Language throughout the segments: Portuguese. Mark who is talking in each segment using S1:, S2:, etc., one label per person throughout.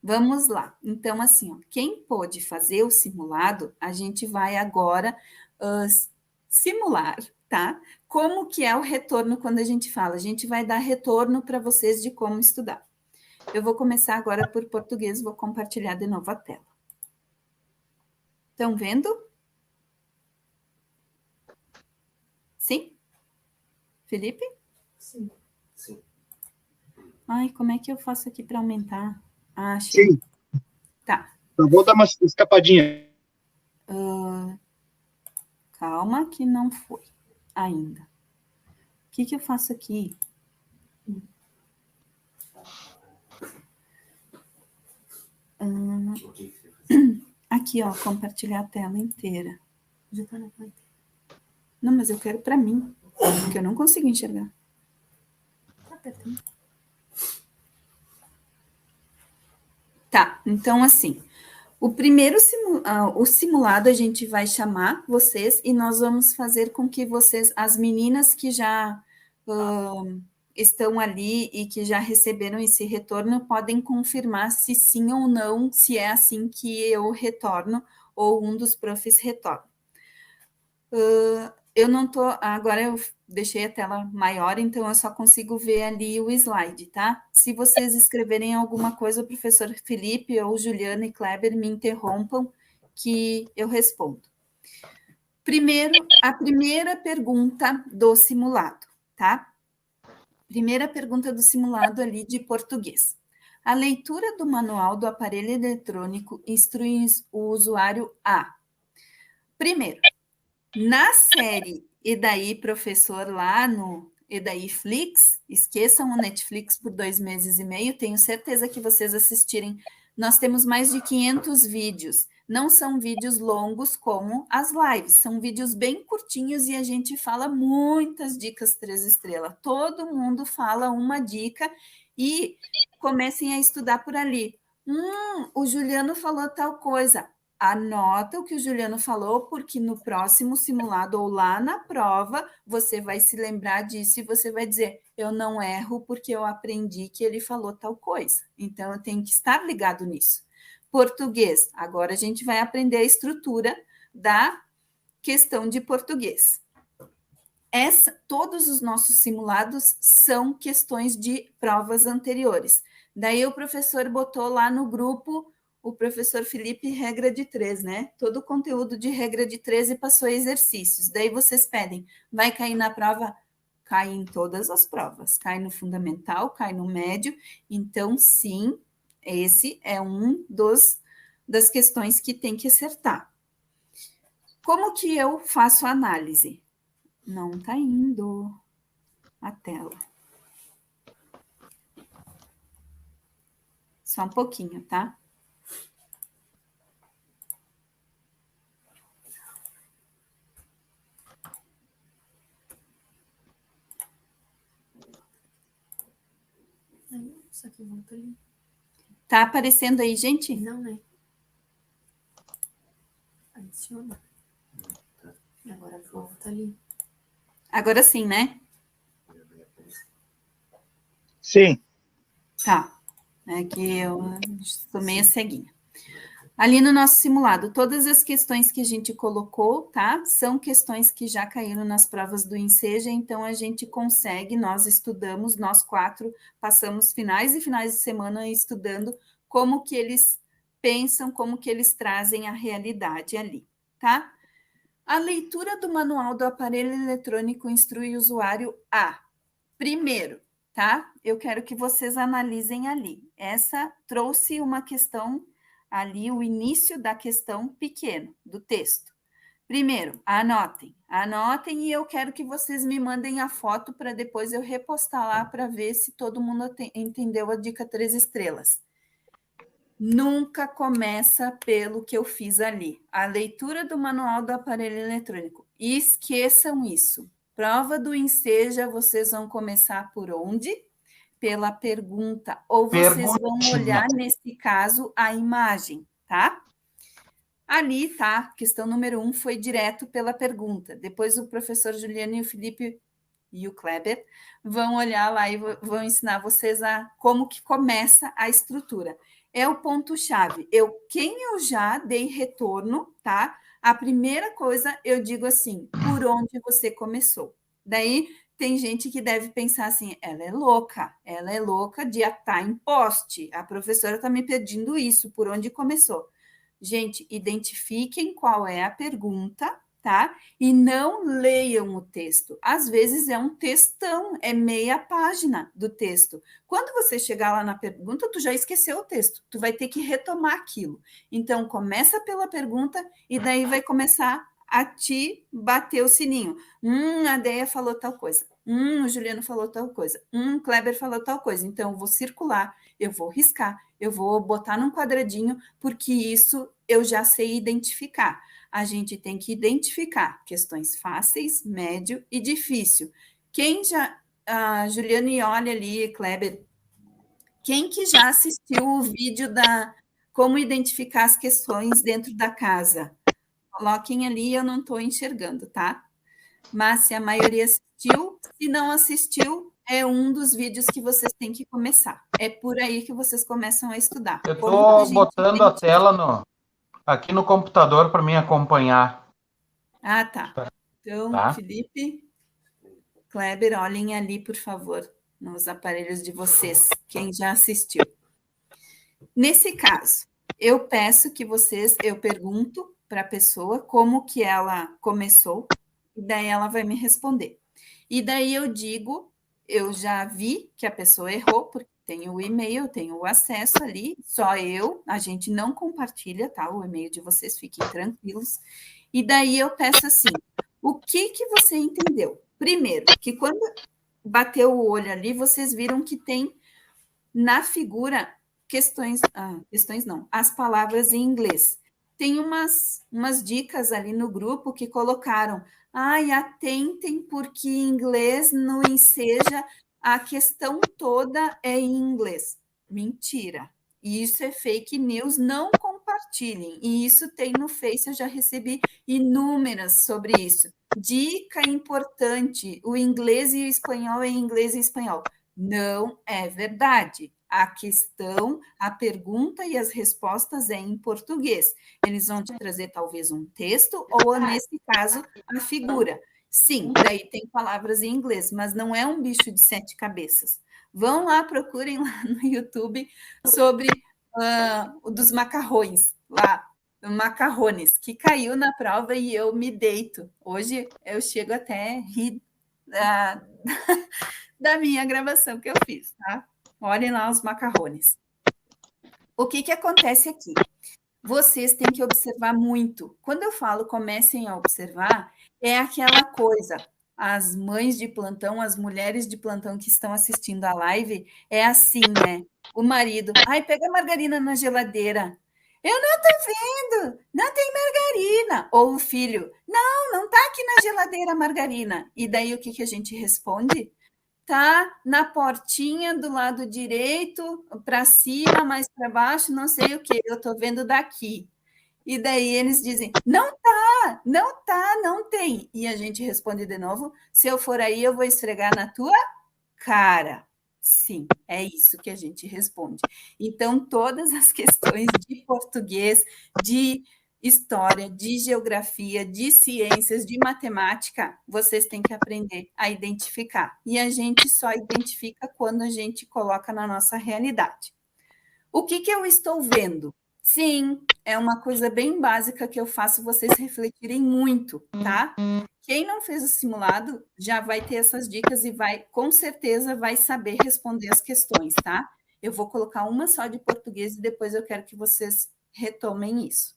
S1: Vamos lá. Então, assim, ó, quem pôde fazer o simulado, a gente vai agora simular, tá? Como que é o retorno quando a gente fala? A gente vai dar retorno para vocês de como estudar. Eu vou começar agora por português, vou compartilhar de novo a tela. Estão vendo? Sim? Felipe?
S2: Sim. Sim.
S1: Ai, como é que eu faço aqui para aumentar? Ah, achei.
S3: Sim.
S1: Tá.
S3: Eu vou dar uma escapadinha.
S1: Calma que não foi ainda. O que eu faço aqui? Aqui, ó, compartilhar a tela inteira. Já tá na tela inteira. Não, mas eu quero para mim, porque eu não consigo enxergar. Tá apertando. Tá, então assim, o primeiro o simulado a gente vai chamar vocês e nós vamos fazer com que vocês, as meninas que já estão ali e que já receberam esse retorno, podem confirmar se sim ou não, se é assim que eu retorno ou um dos profs retorna. Eu não tô, agora eu deixei a tela maior, então eu só consigo ver ali o slide, tá? Se vocês escreverem alguma coisa, o professor Felipe ou Juliana e Kleber me interrompam que eu respondo. Primeiro, a primeira pergunta do simulado, tá? Primeira pergunta do simulado ali de português. A leitura do manual do aparelho eletrônico instrui o usuário a... Primeiro, na série E daí, professor, lá no E daí Flix, esqueçam o Netflix por 2 meses e meio, tenho certeza que vocês assistirem. Nós temos mais de 500 vídeos. Não são vídeos longos como as lives, são vídeos bem curtinhos e a gente fala muitas dicas 3 estrelas. Todo mundo fala uma dica e comecem a estudar por ali. O Juliano falou tal coisa. Anota o que o Juliano falou, porque no próximo simulado ou lá na prova, você vai se lembrar disso e você vai dizer, eu não erro porque eu aprendi que ele falou tal coisa. Então, eu tenho que estar ligado nisso. Português. Agora, a gente vai aprender a estrutura da questão de português. Todos os nossos simulados são questões de provas anteriores. Daí, o professor botou lá no grupo o professor Felipe, regra de 3, né? Todo o conteúdo de regra de 3 e passou exercícios. Daí vocês pedem, vai cair na prova? Cai em todas as provas. Cai no fundamental, cai no médio. Então, sim, esse é das questões que tem que acertar. Como que eu faço a análise? Não está indo a tela. Só um pouquinho, tá?
S2: Isso aqui volta ali.
S1: Tá aparecendo aí, gente?
S2: Não, né? Adiciona. Agora volta ali.
S1: Agora sim, né?
S3: Sim.
S1: Tá. É que eu sou meio ceguinha. Ali no nosso simulado, todas as questões que a gente colocou, tá? São questões que já caíram nas provas do Enseja, então a gente consegue, nós estudamos, nós 4 passamos finais e finais de semana estudando como que eles pensam, como que eles trazem a realidade ali, tá? A leitura do manual do aparelho eletrônico instrui o usuário a, primeiro, tá? Eu quero que vocês analisem ali. Essa trouxe uma questão ali, o início da questão pequeno do texto. Primeiro, anotem e eu quero que vocês me mandem a foto para depois eu repostar lá para ver se todo mundo entendeu a dica 3 estrelas. Nunca começa pelo que eu fiz ali. A leitura do manual do aparelho eletrônico. Esqueçam isso. Prova do Enseja, vocês vão começar por onde? Pela pergunta. Ou vocês vão olhar, nesse caso, a imagem, tá? Ali, tá? Questão número 1 foi direto pela pergunta. Depois o professor Juliano e o Felipe e o Kleber vão olhar lá e vão ensinar vocês como que começa a estrutura. é o ponto-chave. Quem eu já dei retorno, tá? A primeira coisa eu digo assim, por onde você começou. Daí tem gente que deve pensar assim, ela é louca de atar em poste. A professora está me pedindo isso, por onde começou. Gente, identifiquem qual é a pergunta, tá? E não leiam o texto. Às vezes é um textão, é meia página do texto. Quando você chegar lá na pergunta, tu já esqueceu o texto, tu vai ter que retomar aquilo. Então, começa pela pergunta e daí vai começar a te bater o sininho. A Deia falou tal coisa. O Juliano falou tal coisa. O Kleber falou tal coisa. Então, eu vou circular, eu vou riscar, eu vou botar num quadradinho, porque isso eu já sei identificar. A gente tem que identificar questões fáceis, médio e difícil. Quem já... Juliano e olha ali, Kleber, quem que já assistiu o vídeo da como identificar as questões dentro da casa? Coloquem ali, eu não estou enxergando, tá? Mas se a maioria assistiu, se não assistiu, é um dos vídeos que vocês têm que começar. É por aí que vocês começam a estudar.
S4: Eu estou botando a tela aqui no computador para mim acompanhar.
S1: Ah, tá. Então,
S4: tá.
S1: Felipe, Kleber, olhem ali, por favor, nos aparelhos de vocês, quem já assistiu. Nesse caso, eu peço que eu pergunto para a pessoa como que ela começou, e daí ela vai me responder. E daí eu digo, eu já vi que a pessoa errou, porque tem o e-mail, tem o acesso ali, só eu, a gente não compartilha, tá? O e-mail de vocês, fiquem tranquilos. E daí eu peço assim, o que você entendeu? Primeiro, que quando bateu o olho ali, vocês viram que tem na figura questões não, as palavras em inglês. Tem umas dicas ali no grupo que colocaram, atentem porque em inglês no enseja a questão toda é em inglês. Mentira. Isso é fake news, não compartilhem. E isso tem no Face, eu já recebi inúmeras sobre isso. Dica importante, o inglês e o espanhol é inglês e espanhol. Não é verdade. A questão, a pergunta e as respostas é em português. Eles vão te trazer talvez um texto ou, nesse caso, a figura. Sim, daí tem palavras em inglês, mas não é um bicho de 7 cabeças. Vão lá, procurem lá no YouTube sobre o dos macarrões, lá, macarrones, que caiu na prova e eu me deito. Hoje eu chego até rir da minha gravação que eu fiz, tá? Olhem lá os macarrones. O que acontece aqui? Vocês têm que observar muito. Quando eu falo comecem a observar, é aquela coisa, as mães de plantão, as mulheres de plantão que estão assistindo a live, é assim, né? O marido, pega a margarina na geladeira. Eu não tô vendo, não tem margarina. Ou o filho, não tá aqui na geladeira a margarina. E daí o que a gente responde? Tá na portinha do lado direito, para cima, mais para baixo, não sei o que, eu estou vendo daqui. E daí eles dizem, não tá, não tem. E a gente responde de novo, se eu for aí, eu vou esfregar na tua cara. Sim, é isso que a gente responde. Então, todas as questões de português, de história, de geografia, de ciências, de matemática, vocês têm que aprender a identificar. E a gente só identifica quando a gente coloca na nossa realidade. O que eu estou vendo? Sim, é uma coisa bem básica que eu faço vocês refletirem muito, tá? Quem não fez o simulado já vai ter essas dicas e com certeza, vai saber responder as questões, tá? Eu vou colocar uma só de português e depois eu quero que vocês retomem isso.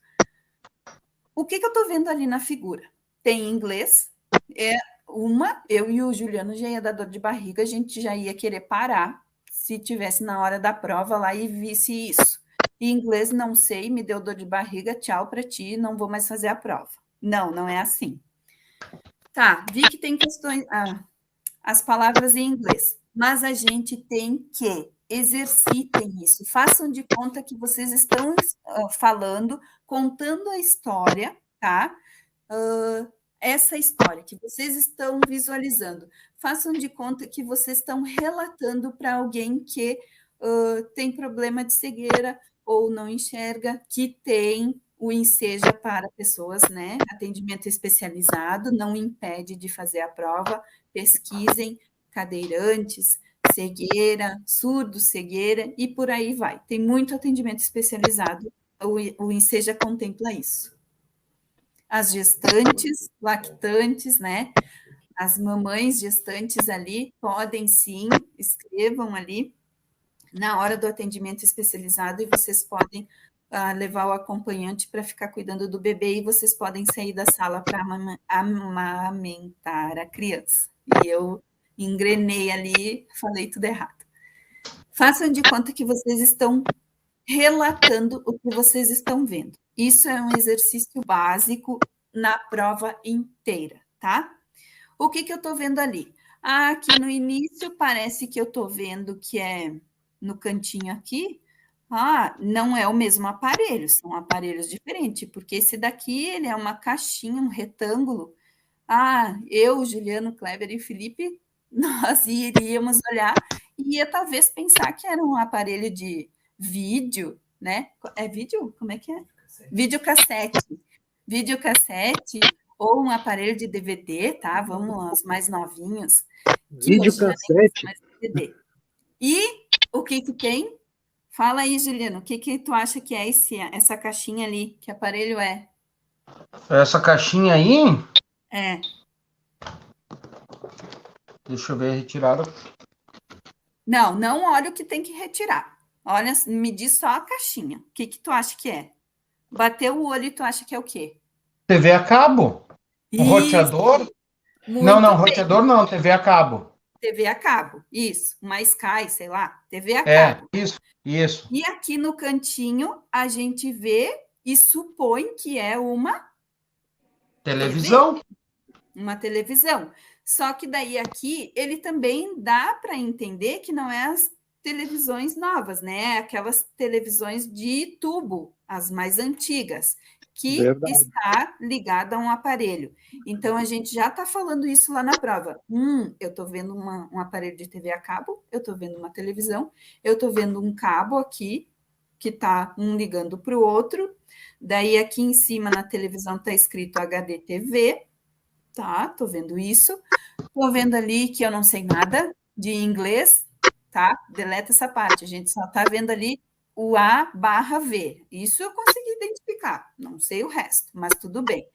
S1: O que eu estou vendo ali na figura? Tem inglês, eu e o Juliano já ia dar dor de barriga, a gente já ia querer parar se tivesse na hora da prova lá e visse isso. Em inglês, não sei, me deu dor de barriga, tchau para ti, não vou mais fazer a prova. Não é assim. Tá, vi que tem questões, as palavras em inglês, mas a gente tem que exercitem isso, façam de conta que vocês estão falando, contando a história, tá? Essa história que vocês estão visualizando, façam de conta que vocês estão relatando para alguém que tem problema de cegueira ou não enxerga, que tem o Enseja para pessoas, né? Atendimento especializado, não impede de fazer a prova. Pesquisem cadeirantes, cegueira, surdo, cegueira, e por aí vai. Tem muito atendimento especializado, o Enseja contempla isso. As gestantes, lactantes, né? As mamães gestantes ali podem sim, escrevam ali na hora do atendimento especializado e vocês podem levar o acompanhante para ficar cuidando do bebê e vocês podem sair da sala para amamentar a criança. E eu engrenei ali, falei tudo errado. Façam de conta que vocês estão relatando o que vocês estão vendo. Isso é um exercício básico na prova inteira, tá? O que eu estou vendo ali? Aqui no início parece que eu estou vendo que é no cantinho aqui. Não é o mesmo aparelho, são aparelhos diferentes, porque esse daqui ele é uma caixinha, um retângulo. Eu, Juliano, Kleber e Felipe, nós iríamos olhar e ia talvez pensar que era um aparelho de vídeo, né? É vídeo? Como é que é? Videocassete. Videocassete ou um aparelho de DVD, tá? Vamos aos mais novinhos.
S3: Videocassete.
S1: DVD. E o que tem? Fala aí, Juliano, o que tu acha que é essa caixinha ali? Que aparelho é?
S4: Essa caixinha aí,
S1: É.
S4: deixa eu ver a retirada.
S1: Não olha o que tem que retirar. Olha, me diz só a caixinha. O que tu acha que é? Bateu o olho e tu acha que é o quê?
S4: TV a cabo? Um roteador? Não, roteador não, TV a cabo.
S1: TV a cabo, isso. Uma Sky, sei lá, TV a cabo.
S4: Isso.
S1: E aqui no cantinho a gente vê e supõe que é uma
S4: televisão.
S1: TV, uma televisão. Só que daí aqui ele também dá para entender que não é as televisões novas, né? Aquelas televisões de tubo, as mais antigas, que está ligada a um aparelho. Então, a gente já está falando isso lá na prova. Eu estou vendo um aparelho de TV a cabo, eu estou vendo uma televisão, eu estou vendo um cabo aqui, que está um ligando para o outro. Daí, aqui em cima, na televisão, está escrito HD TV. Tá, estou vendo isso. Estou vendo ali que eu não sei nada de inglês, tá? Deleta essa parte, a gente só está vendo ali o A/V. Isso eu consegui identificar, não sei o resto, mas tudo bem.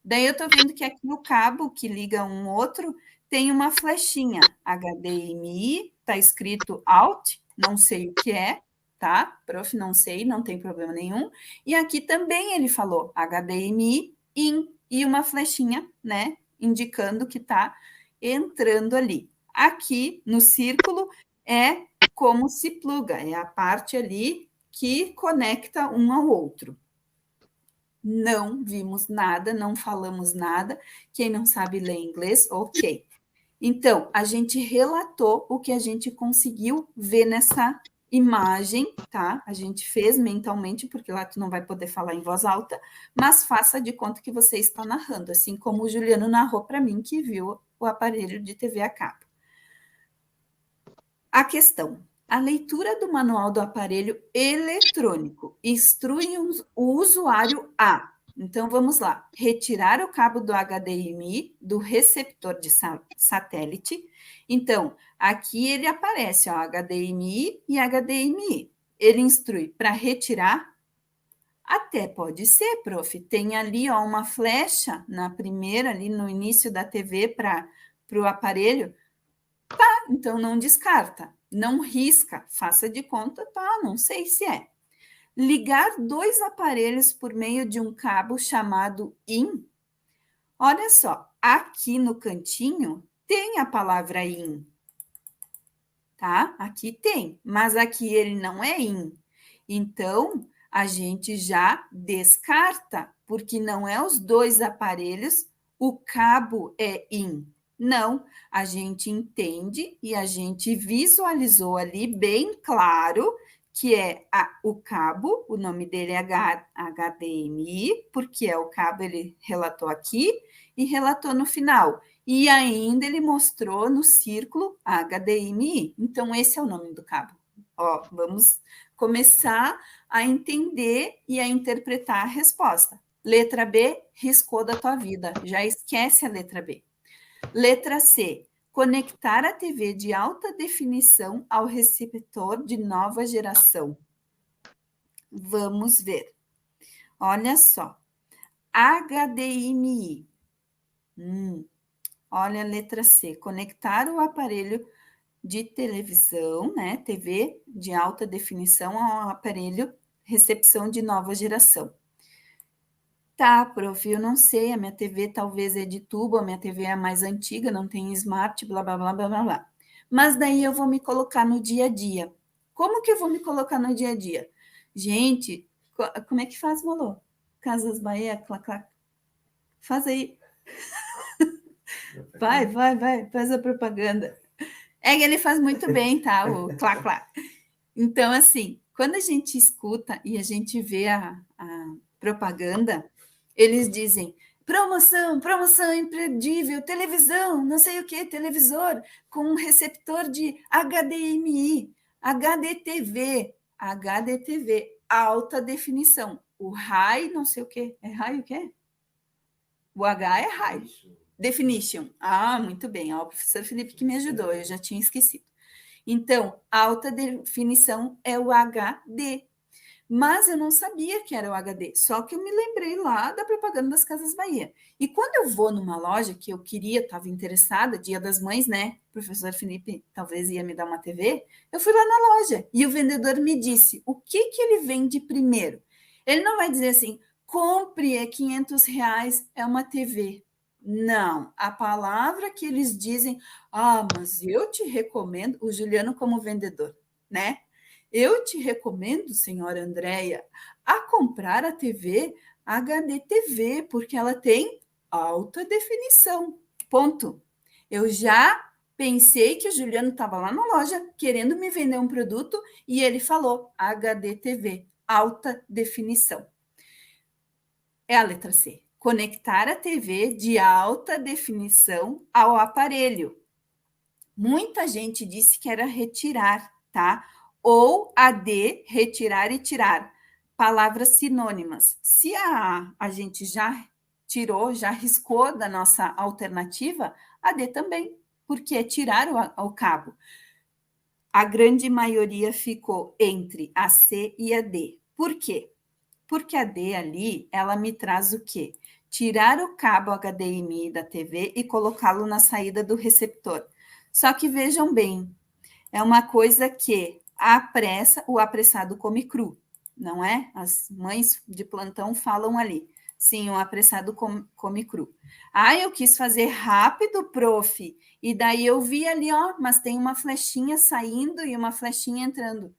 S1: Daí eu estou vendo que aqui o cabo que liga um outro tem uma flechinha HDMI, está escrito Out, não sei o que é, tá? Prof, não sei, não tem problema nenhum. E aqui também ele falou HDMI in e uma flechinha, né? Indicando que está entrando ali. Aqui no círculo é como se pluga, é a parte ali que conecta um ao outro. Não vimos nada, não falamos nada. Quem não sabe ler inglês, ok. Então, a gente relatou o que a gente conseguiu ver nessa imagem, tá? A gente fez mentalmente, porque lá tu não vai poder falar em voz alta, mas faça de conta que você está narrando, assim como o Juliano narrou para mim, que viu o aparelho de TV a cabo. A questão: a leitura do manual do aparelho eletrônico instrui o usuário a... Então, vamos lá. Retirar o cabo do HDMI do receptor de satélite. Então, aqui ele aparece, ó, HDMI e HDMI. Ele instrui para retirar. Até pode ser, prof. Tem ali, ó, uma flecha na primeira, ali no início da TV para o aparelho. Tá, então não descarta. Não risca. Faça de conta, tá, não sei se é. Ligar dois aparelhos por meio de um cabo chamado IN. Olha só, aqui no cantinho tem a palavra IN, tá? Aqui tem, mas aqui ele não é IN. Então, a gente já descarta, porque não é os dois aparelhos, o cabo é IN. Não, a gente entende e a gente visualizou ali bem claro que é o cabo, o nome dele é HDMI, porque é o cabo, ele relatou aqui e relatou no final. E ainda ele mostrou no círculo HDMI. Então, esse é o nome do cabo, Ó, vamos começar a entender e a interpretar a resposta. Letra B, riscou da tua vida. Já esquece a letra B. Letra C, conectar a TV de alta definição ao receptor de nova geração. Vamos ver. Olha só. HDMI. Olha a letra C. Conectar o aparelho de televisão, né? TV de alta definição ao aparelho recepção de nova geração. Tá, prof, eu não sei, a minha TV talvez é de tubo, a minha TV é a mais antiga, não tem smart, blá, blá, blá, blá, blá, blá. Mas daí eu vou me colocar no dia a dia. Como que eu vou me colocar no dia a dia? Gente, como é que faz, Molô? Casas Bahia, clac, clac. Faz aí. Vai, faz a propaganda. É que ele faz muito bem, tá? O clac, clac. Então, assim, quando a gente escuta e a gente vê a propaganda, eles dizem promoção imperdível, televisão, não sei o que, televisor com um receptor de HDMI, HDTV, alta definição. O high, não sei o que, é high o quê? O H é high. Definition. Ah, muito bem. Ó, o professor Felipe que me ajudou, eu já tinha esquecido. Então, alta definição é o HD. Mas eu não sabia que era o HD, só que eu me lembrei lá da propaganda das Casas Bahia. E quando eu vou numa loja que eu queria, estava interessada, Dia das Mães, né? O professor Felipe talvez ia me dar uma TV. Eu fui lá na loja e o vendedor me disse o que ele vende primeiro. Ele não vai dizer assim, compre, é R$500, é uma TV. Não, a palavra que eles dizem, mas eu te recomendo, o Juliano como vendedor, né? Eu te recomendo, senhora Andréia, a comprar a TV HDTV, porque ela tem alta definição. Ponto. Eu já pensei que o Juliano estava lá na loja querendo me vender um produto e ele falou HDTV, alta definição. É a letra C. Conectar a TV de alta definição ao aparelho. Muita gente disse que era retirar, tá? Ou AD, retirar e tirar. Palavras sinônimas. Se a gente já tirou, já riscou da nossa alternativa, AD também, porque é tirar o cabo. A grande maioria ficou entre a C e a D. Por quê? Porque a D ali, ela me traz o quê? Tirar o cabo HDMI da TV e colocá-lo na saída do receptor. Só que vejam bem, é uma coisa que o apressado come cru, não é? As mães de plantão falam ali. Sim, o apressado come cru. Eu quis fazer rápido, prof. E daí eu vi ali, mas tem uma flechinha saindo e uma flechinha entrando.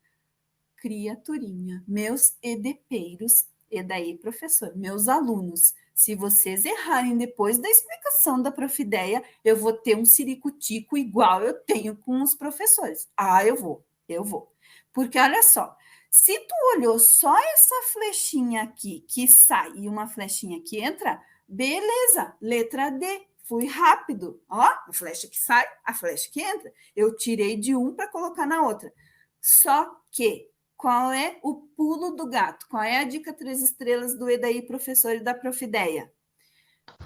S1: Criaturinha, meus edepeiros, e daí, professor, meus alunos, se vocês errarem depois da explicação da Profideia, eu vou ter um ciricutico igual eu tenho com os professores. Eu vou. Porque, olha só, se tu olhou só essa flechinha aqui que sai e uma flechinha que entra, beleza, letra D, fui rápido. Ó, a flecha que sai, a flecha que entra. Eu tirei de um para colocar na outra. Só que, qual é o pulo do gato? Qual é a dica 3 estrelas do EDAI professor e da Profideia?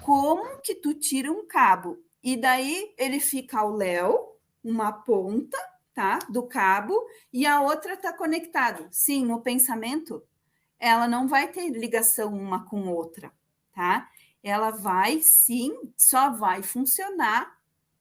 S1: Como que tu tira um cabo e daí ele fica ao léu, uma ponta, tá, do cabo, e a outra está conectado. Sim, no pensamento, ela não vai ter ligação uma com outra, tá? Ela vai, sim, só vai funcionar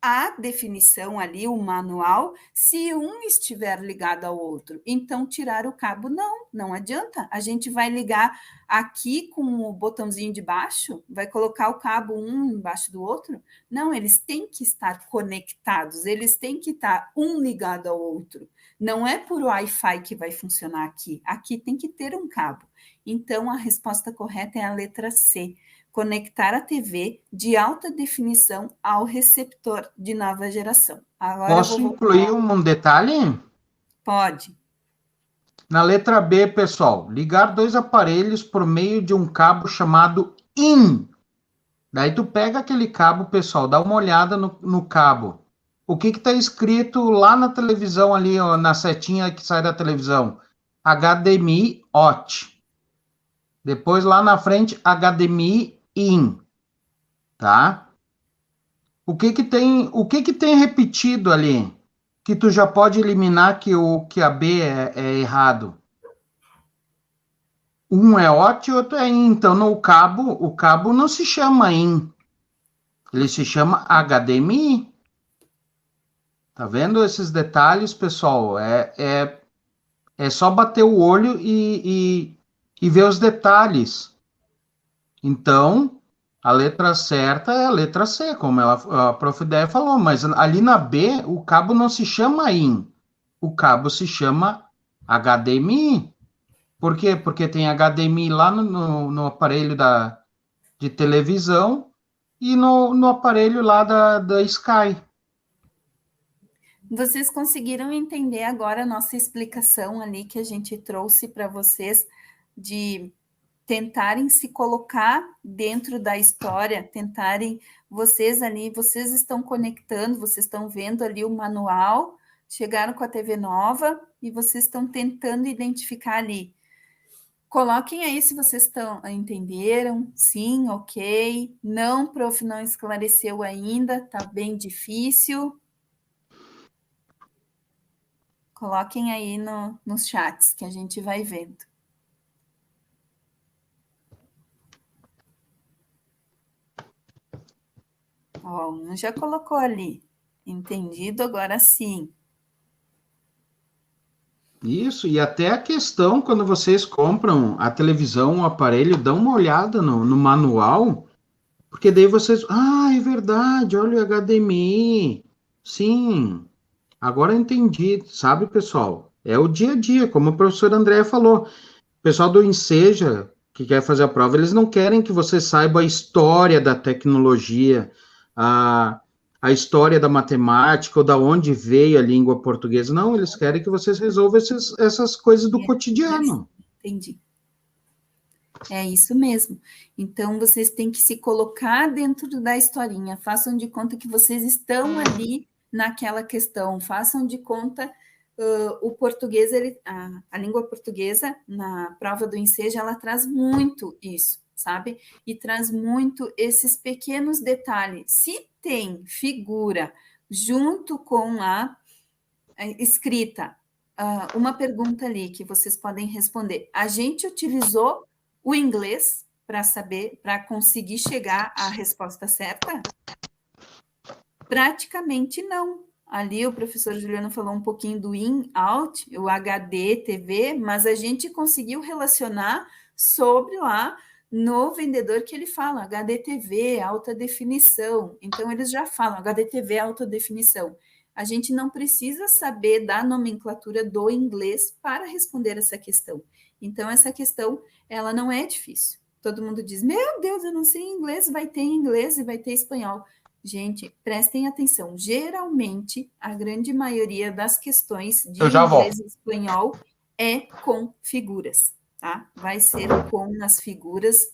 S1: a definição ali, o manual, se um estiver ligado ao outro. Então, tirar o cabo, não adianta. A gente vai ligar aqui com o botãozinho de baixo, vai colocar o cabo um embaixo do outro? Não, eles têm que estar conectados, eles têm que estar um ligado ao outro. Não é por Wi-Fi que vai funcionar aqui. Aqui tem que ter um cabo. Então, a resposta correta é a letra C. Conectar a TV de alta definição ao receptor de nova geração. Agora
S4: posso incluir um detalhe?
S1: Pode.
S4: Na letra B, pessoal, ligar 2 aparelhos por meio de um cabo chamado IN. Daí tu pega aquele cabo, pessoal, dá uma olhada no cabo. o que está escrito lá na televisão, ali, ó, na setinha que sai da televisão? HDMI out. Depois, lá na frente, HDMI in. Tá? O que que tem repetido ali? Que tu já pode eliminar que a B é errado. Um é OT e outro é IN. Então, o cabo não se chama IN. Ele se chama HDMI. Tá vendo esses detalhes, pessoal? É só bater o olho e ver os detalhes. Então, a letra certa é a letra C, como a prof. Déia falou, mas ali na B, o cabo não se chama IN. O cabo se chama HDMI. Por quê? Porque tem HDMI lá no aparelho de televisão e no aparelho lá da Sky.
S1: Vocês conseguiram entender agora a nossa explicação ali que a gente trouxe para vocês de tentarem se colocar dentro da história, vocês estão conectando, vocês estão vendo ali o manual, chegaram com a TV nova e vocês estão tentando identificar ali. Coloquem aí se vocês entenderam, sim, ok, não, prof, não esclareceu ainda, tá bem difícil. Coloquem aí nos chats que a gente vai vendo. Ó, um já colocou ali. Entendido, agora sim.
S4: Isso, e até a questão, quando vocês compram a televisão, o aparelho, dão uma olhada no manual, porque daí vocês... Ah, é verdade, olha o HDMI. Sim, agora eu entendi, sabe, pessoal? É o dia a dia, como o professor André falou. O pessoal do Enseja, que quer fazer a prova, eles não querem que você saiba a história da tecnologia, a história da matemática, ou da onde veio a língua portuguesa. Não, eles querem que vocês resolvam essas coisas do cotidiano.
S1: Entendi. É isso mesmo. Então, vocês têm que se colocar dentro da historinha. Façam de conta que vocês estão ali naquela questão. Façam de conta... o português, a língua portuguesa, na prova do Enseja, ela traz muito isso, sabe? E traz muito esses pequenos detalhes. Se tem figura junto com a escrita, uma pergunta ali que vocês podem responder. A gente utilizou o inglês para conseguir chegar à resposta certa? Praticamente não. Ali o professor Juliano falou um pouquinho do in, out, o HD, TV, mas a gente conseguiu relacionar sobre lá no vendedor que ele fala, HDTV, alta definição. Então, eles já falam, HDTV, alta definição. A gente não precisa saber da nomenclatura do inglês para responder essa questão. Então, essa questão, ela não é difícil. Todo mundo diz, meu Deus, eu não sei inglês, vai ter inglês e vai ter espanhol. Gente, prestem atenção. Geralmente, a grande maioria das questões de inglês e espanhol é com figuras, tá? Vai ser com as figuras,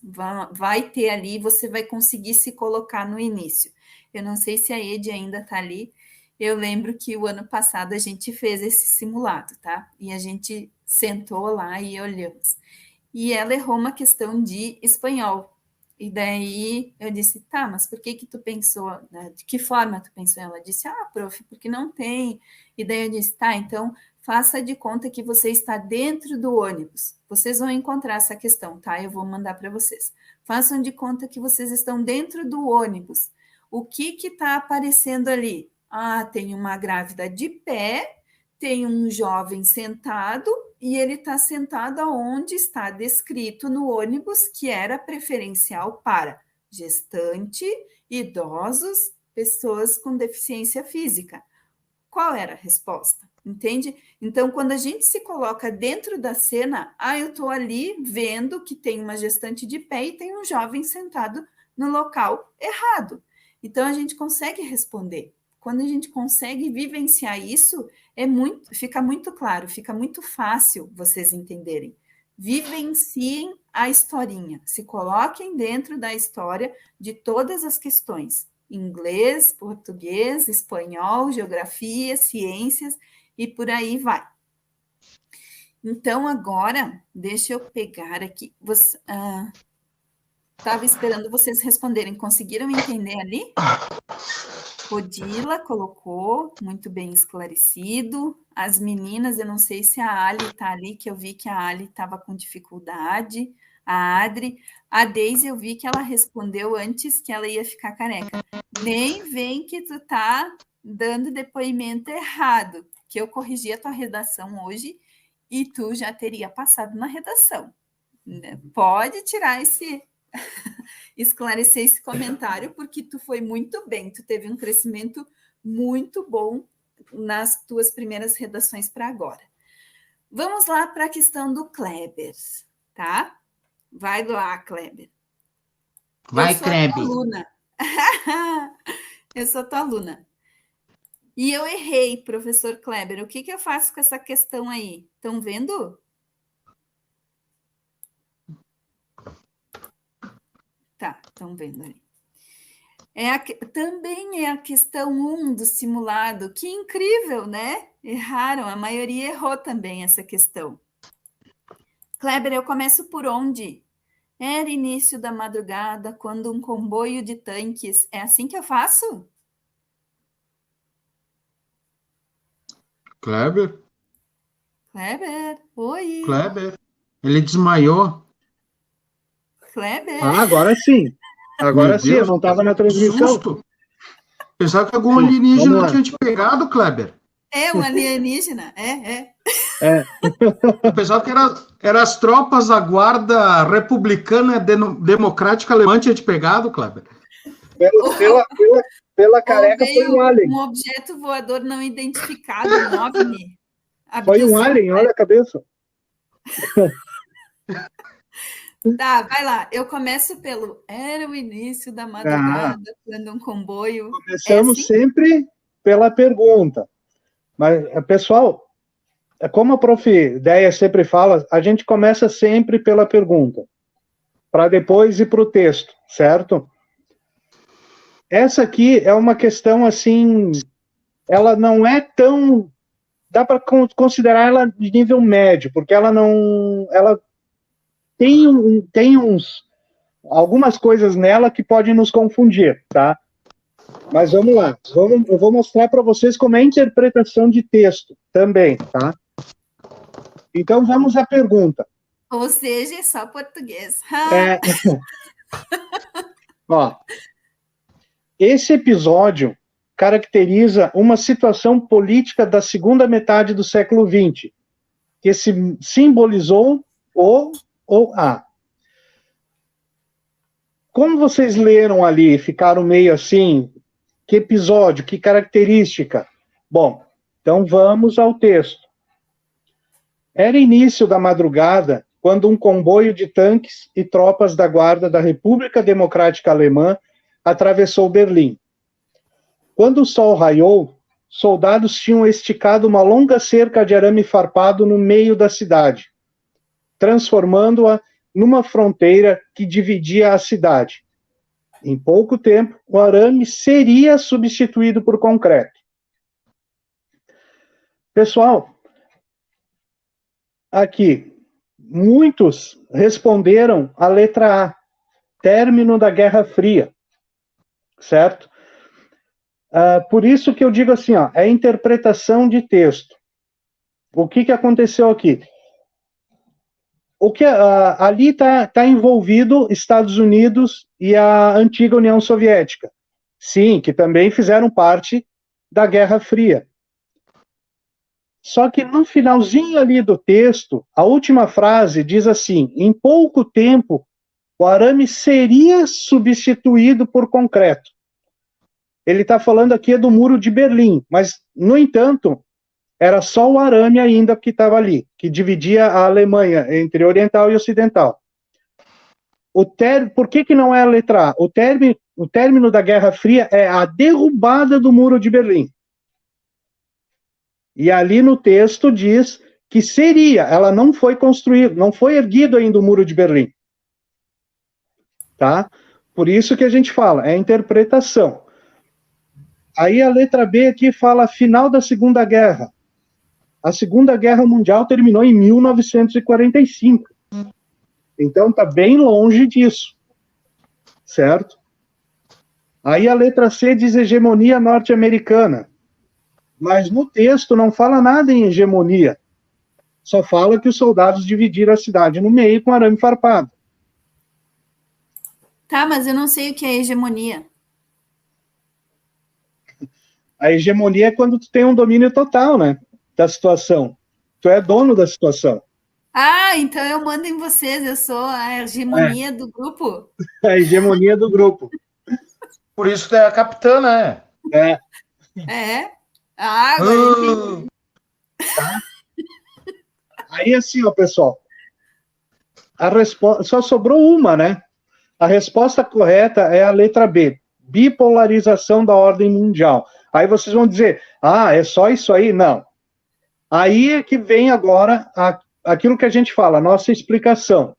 S1: vai ter ali, você vai conseguir se colocar no início. Eu não sei se a Ed ainda está ali. Eu lembro que o ano passado a gente fez esse simulado, tá? E a gente sentou lá e olhamos. E ela errou uma questão de espanhol. E daí eu disse, tá, mas por que tu pensou, né? De que forma tu pensou? Ela disse, prof, porque não tem. E daí eu disse, tá, então faça de conta que você está dentro do ônibus. Vocês vão encontrar essa questão, tá? Eu vou mandar para vocês. Façam de conta que vocês estão dentro do ônibus. O que está aparecendo ali? Tem uma grávida de pé, tem um jovem sentado, e ele está sentado aonde está descrito no ônibus, que era preferencial para gestante, idosos, pessoas com deficiência física. Qual era a resposta? Entende? Então, quando a gente se coloca dentro da cena, eu estou ali vendo que tem uma gestante de pé e tem um jovem sentado no local errado. Então, a gente consegue responder. Quando a gente consegue vivenciar isso, fica muito claro, fica muito fácil vocês entenderem. Vivenciem a historinha, se coloquem dentro da história de todas as questões. inglês, português, espanhol, geografia, ciências e por aí vai. Então, agora, deixa eu pegar aqui. Estava esperando vocês responderem. Conseguiram entender ali? Odila colocou, muito bem esclarecido. As meninas, eu não sei se a Ali está ali, que eu vi que a Ali estava com dificuldade. A Adri, a Deise, eu vi que ela respondeu antes que ela ia ficar careca. Nem vem que tu tá dando depoimento errado, que eu corrigi a tua redação hoje e tu já teria passado na redação. Pode tirar esclarecer esse comentário, porque tu foi muito bem, tu teve um crescimento muito bom nas tuas primeiras redações para agora. Vamos lá para a questão do Kleber, tá? Vai lá, Kleber.
S4: Vai, Kleber.
S1: Eu sou tua aluna. E eu errei, professor Kleber. O que eu faço com essa questão aí? Estão vendo? Tá, estão vendo ali. Também é a questão 1 do simulado. Que incrível, né? Erraram, a maioria errou também essa questão. Kleber, eu começo por onde? Era início da madrugada, quando um comboio de tanques. É assim que eu faço?
S4: Kleber?
S1: Kleber, oi.
S4: Kleber? Ele desmaiou.
S1: Kleber?
S3: Ah, agora sim. Agora sim, eu não estava na transmissão.
S4: Susto. Pensava que algum alienígena tinha te pegado, Kleber.
S1: É um alienígena, é.
S4: Eu pensava que era as tropas da guarda republicana democrática alemã tinha te pegado, Kleber.
S3: Pela careca foi um alien.
S1: Um objeto voador não identificado, um OVNI.
S3: Foi um alien, olha a cabeça.
S1: Tá, vai lá. Eu começo pelo... Era o início da madrugada, quando um comboio...
S3: Começamos sempre pela pergunta. Mas, pessoal, como a prof. Deia sempre fala, a gente começa sempre pela pergunta, para depois ir para o texto, certo? Essa aqui é uma questão, assim, ela não é tão... Dá para considerar ela de nível médio, porque ela não... Ela tem algumas coisas nela que podem nos confundir, tá? Mas vamos lá. Eu vou mostrar para vocês como é a interpretação de texto também, tá? Então, vamos à pergunta.
S1: Ou seja, é só português.
S3: Ó, esse episódio caracteriza uma situação política da segunda metade do século XX, que se simbolizou o ou a. Como vocês leram ali, ficaram meio assim, que episódio, que característica? Bom, então vamos ao texto. Era início da madrugada, quando um comboio de tanques e tropas da guarda da República Democrática Alemã atravessou Berlim. Quando o sol raiou, soldados tinham esticado uma longa cerca de arame farpado no meio da cidade, transformando-a numa fronteira que dividia a cidade. Em pouco tempo, o arame seria substituído por concreto. Pessoal, aqui, muitos responderam a letra A, término da Guerra Fria, certo? Por isso que eu digo assim, ó, é interpretação de texto. O que aconteceu aqui? Ali está envolvido Estados Unidos e a antiga União Soviética. Sim, que também fizeram parte da Guerra Fria. Só que no finalzinho ali do texto, a última frase diz assim: em pouco tempo, o arame seria substituído por concreto. Ele está falando aqui do Muro de Berlim, mas, no entanto, era só o arame ainda que estava ali, que dividia a Alemanha entre oriental e ocidental. Por que não é a letra A? O término da Guerra Fria é a derrubada do Muro de Berlim. E ali no texto diz que seria, ela não foi construída, não foi erguido ainda o Muro de Berlim. Tá? Por isso que a gente fala, é interpretação. Aí a letra B aqui fala final da Segunda Guerra. A Segunda Guerra Mundial terminou em 1945. Então está bem longe disso, certo? Aí a letra C diz hegemonia norte-americana. Mas no texto não fala nada em hegemonia. Só fala que os soldados dividiram a cidade no meio com arame farpado.
S1: Tá, mas eu não sei o que é hegemonia.
S3: A hegemonia é quando tu tem um domínio total, né, da situação. Tu é dono da situação.
S1: Ah, então eu mando em vocês, eu sou a hegemonia do grupo.
S3: A hegemonia do grupo.
S4: Por isso tu é a capitã, né?
S3: É.
S1: É? Ah, agora eu entendi.
S3: Tá? Aí assim, ó, pessoal, a resposta só sobrou uma, né? A resposta correta é a letra B, bipolarização da ordem mundial. Aí vocês vão dizer, é só isso aí? Não. Aí é que vem agora aquilo que a gente fala, a nossa explicação.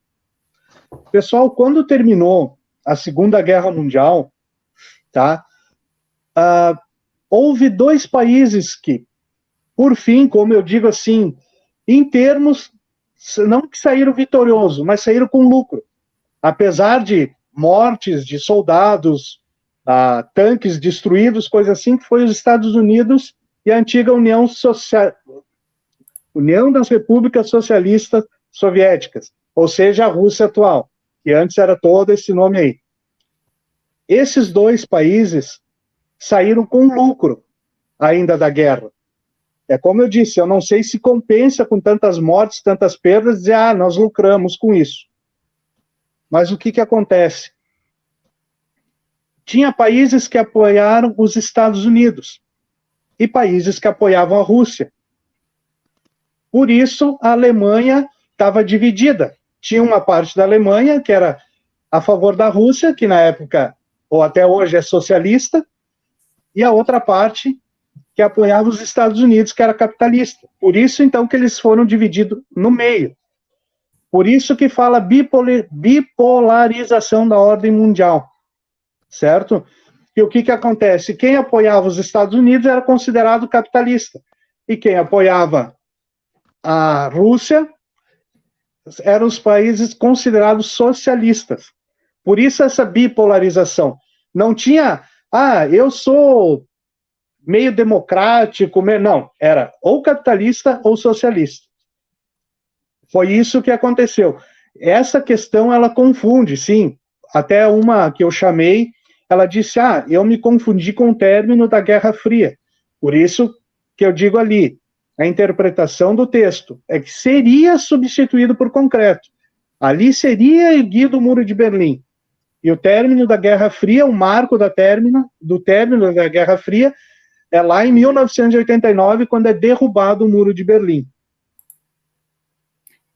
S3: Pessoal, quando terminou a Segunda Guerra Mundial, tá? Houve 2 países que, por fim, como eu digo assim, em termos, não que saíram vitoriosos, mas saíram com lucro. Apesar de mortes de soldados, tanques destruídos, coisa assim, que foi os Estados Unidos e a antiga União das Repúblicas Socialistas Soviéticas, ou seja, a Rússia atual, que antes era todo esse nome aí. Esses 2 países saíram com lucro ainda da guerra. É como eu disse, eu não sei se compensa com tantas mortes, tantas perdas, dizer, nós lucramos com isso. Mas o que acontece? Tinha países que apoiaram os Estados Unidos e países que apoiavam a Rússia. Por isso, a Alemanha estava dividida. Tinha uma parte da Alemanha que era a favor da Rússia, que na época, ou até hoje, é socialista, e a outra parte que apoiava os Estados Unidos, que era capitalista. Por isso, então, que eles foram divididos no meio. Por isso que fala bipolarização da ordem mundial, certo? E o que acontece? Quem apoiava os Estados Unidos era considerado capitalista, e quem apoiava a Rússia eram os países considerados socialistas. Por isso essa bipolarização. Não tinha, eu sou meio democrático, não, era ou capitalista ou socialista. Foi isso que aconteceu. Essa questão, ela confunde, sim. Até uma que eu chamei, ela disse, eu me confundi com o término da Guerra Fria. Por isso que eu digo ali, a interpretação do texto é que seria substituído por concreto. Ali seria erguido o Muro de Berlim. E o término da Guerra Fria, o marco do término da Guerra Fria, é lá em 1989, quando é derrubado o Muro de Berlim.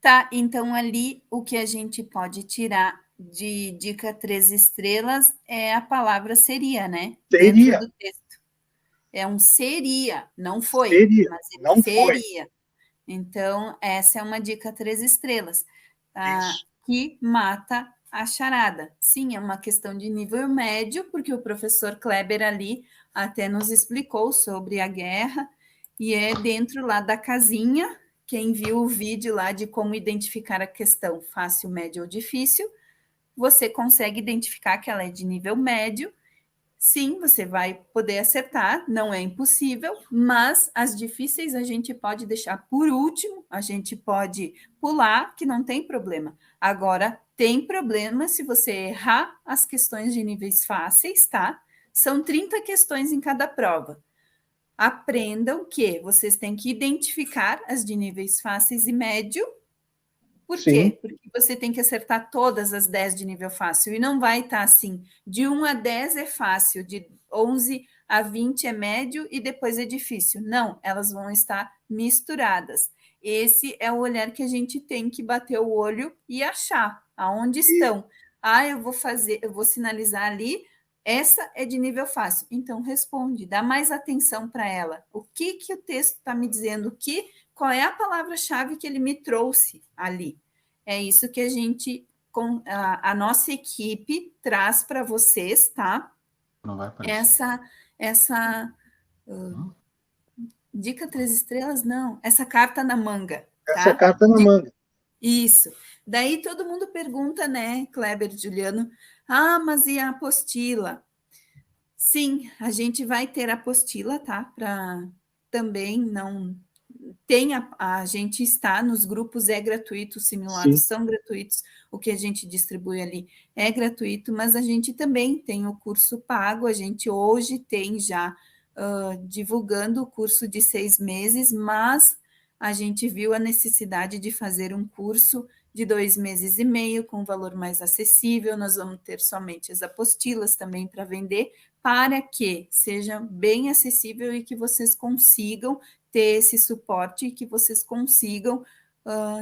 S1: Tá, então ali o que a gente pode tirar de dica 3 estrelas é a palavra seria, né?
S3: Seria.
S1: Dentro do texto. É um seria, não foi.
S3: Seria,
S1: mas
S3: não
S1: seria.
S3: foi.
S1: Então, essa é uma dica 3 estrelas, que mata a charada. Sim, é uma questão de nível médio, porque o professor Kleber ali até nos explicou sobre a guerra, e é dentro lá da casinha. Quem viu o vídeo lá de como identificar a questão fácil, médio ou difícil, você consegue identificar que ela é de nível médio. Sim, você vai poder acertar, não é impossível, mas as difíceis a gente pode deixar por último, a gente pode pular, que não tem problema. Agora, tem problema se você errar as questões de níveis fáceis, tá? São 30 questões em cada prova. Aprendam que vocês têm que identificar as de níveis fáceis e médio. Por quê? Porque você tem que acertar todas as 10 de nível fácil. E não vai estar assim, de 1 a 10 é fácil, de 11 a 20 é médio e depois é difícil. Não, elas vão estar misturadas. Esse é o olhar que a gente tem que bater o olho e achar aonde estão. Eu vou sinalizar ali, essa é de nível fácil. Então, responde, dá mais atenção para ela. O que o texto está me dizendo? Qual é a palavra-chave que ele me trouxe ali? É isso que a nossa equipe traz para vocês, tá?
S4: Não vai aparecer.
S1: essa dica 3 estrelas, não, essa carta na manga.
S3: Essa
S1: tá?
S3: carta na manga.
S1: Isso. Daí todo mundo pergunta, né, Kleber e Juliano, mas e a apostila? Sim, a gente vai ter a apostila, tá? Para também não... a gente está nos grupos, é gratuito, os simulados são gratuitos, o que a gente distribui ali é gratuito, mas a gente também tem o curso pago, a gente hoje tem já divulgando o curso de 6 meses, mas a gente viu a necessidade de fazer um curso de 2 meses e meio, com valor mais acessível, nós vamos ter somente as apostilas também para vender, para que seja bem acessível e que vocês consigam ter esse suporte e que vocês consigam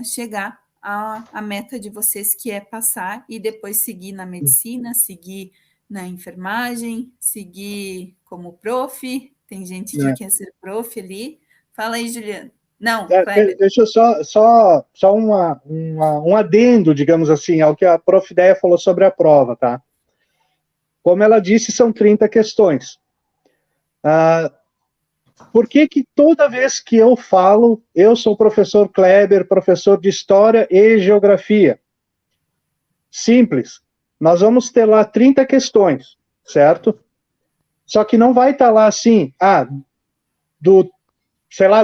S1: chegar à meta de vocês, que é passar e depois seguir na medicina, seguir na enfermagem, seguir como prof. Tem gente que quer ser prof ali. Fala aí, Juliana. Não,
S3: deixa eu só um adendo, digamos assim, ao que a prof. Déia falou sobre a prova, tá? Como ela disse, são 30 questões. Por que toda vez que eu falo, eu sou professor Kleber, professor de História e Geografia? Simples. Nós vamos ter lá 30 questões, certo? Só que não vai estar lá assim, do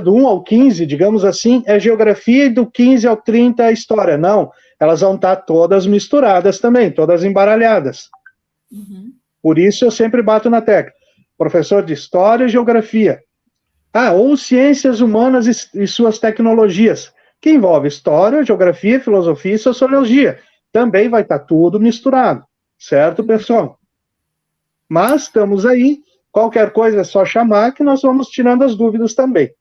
S3: 1 ao 15, digamos assim, é Geografia, e do 15 ao 30 é História. Não, elas vão estar todas misturadas também, todas embaralhadas.
S1: Uhum.
S3: Por isso eu sempre bato na tecla. Professor de História e Geografia. Ou Ciências Humanas e suas tecnologias, que envolve História, Geografia, Filosofia e Sociologia. Também vai estar tudo misturado. Certo, pessoal? Mas estamos aí. Qualquer coisa é só chamar que nós vamos tirando as dúvidas também.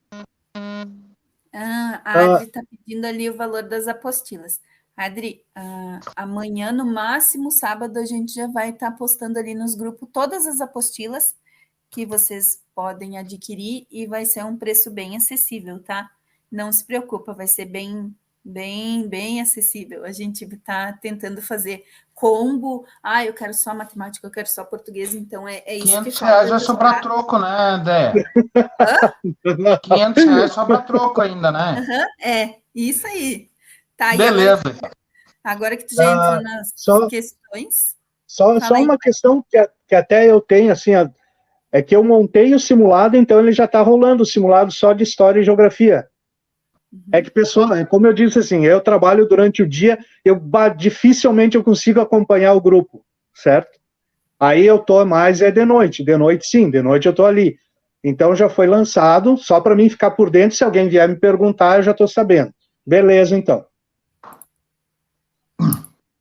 S1: A Adri está pedindo ali o valor das apostilas. Adri, amanhã, no máximo, sábado, a gente já vai estar postando ali nos grupos todas as apostilas que vocês podem adquirir e vai ser um preço bem acessível, tá? Não se preocupa, vai ser bem acessível. A gente está tentando fazer combo. Eu quero só matemática, eu quero só português, então é isso que
S4: R$500 vai sobrar troco, né, Déia? R$500 sobra troco ainda, né?
S1: Isso aí. Tá,
S4: beleza.
S1: Agora que tu já entrou nas questões...
S3: Só uma questão que até eu tenho, assim, é que eu montei o simulado, então ele já está rolando o simulado só de História e Geografia. É que, pessoal, como eu disse assim, eu trabalho durante o dia, dificilmente eu consigo acompanhar o grupo, certo? Aí eu tô mais de noite sim, de noite eu tô ali. Então já foi lançado, só para mim ficar por dentro, se alguém vier me perguntar, eu já tô sabendo. Beleza, então.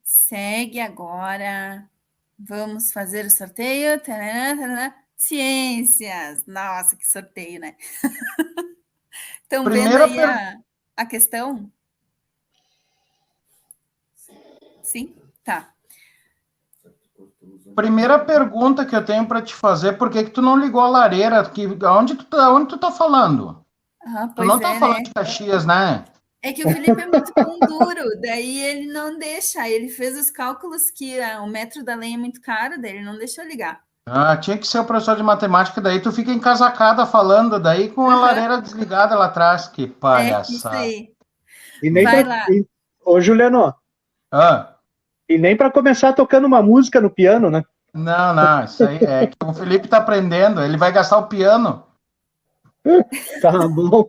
S1: Segue agora, vamos fazer o sorteio, Ciências, nossa, que sorteio, né? Estão vendo aí a questão? Sim? Tá.
S4: Primeira pergunta que eu tenho para te fazer, por que tu não ligou a lareira? Onde tu tá falando? Tu não tá falando de Caxias, né?
S1: É que o Felipe é muito pão duro, daí ele não deixa, ele fez os cálculos que o metro da lenha é muito caro, daí ele não deixou ligar.
S4: Tinha que ser o professor de matemática, daí tu fica encasacada falando, daí com a lareira desligada lá atrás, que palhaçada.
S1: Isso aí.
S3: E nem
S1: vai lá.
S3: Ô, Juliano, e nem para começar tocando uma música no piano, né?
S4: Não, isso aí é que o Felipe tá aprendendo, ele vai gastar o piano.
S3: Tá bom.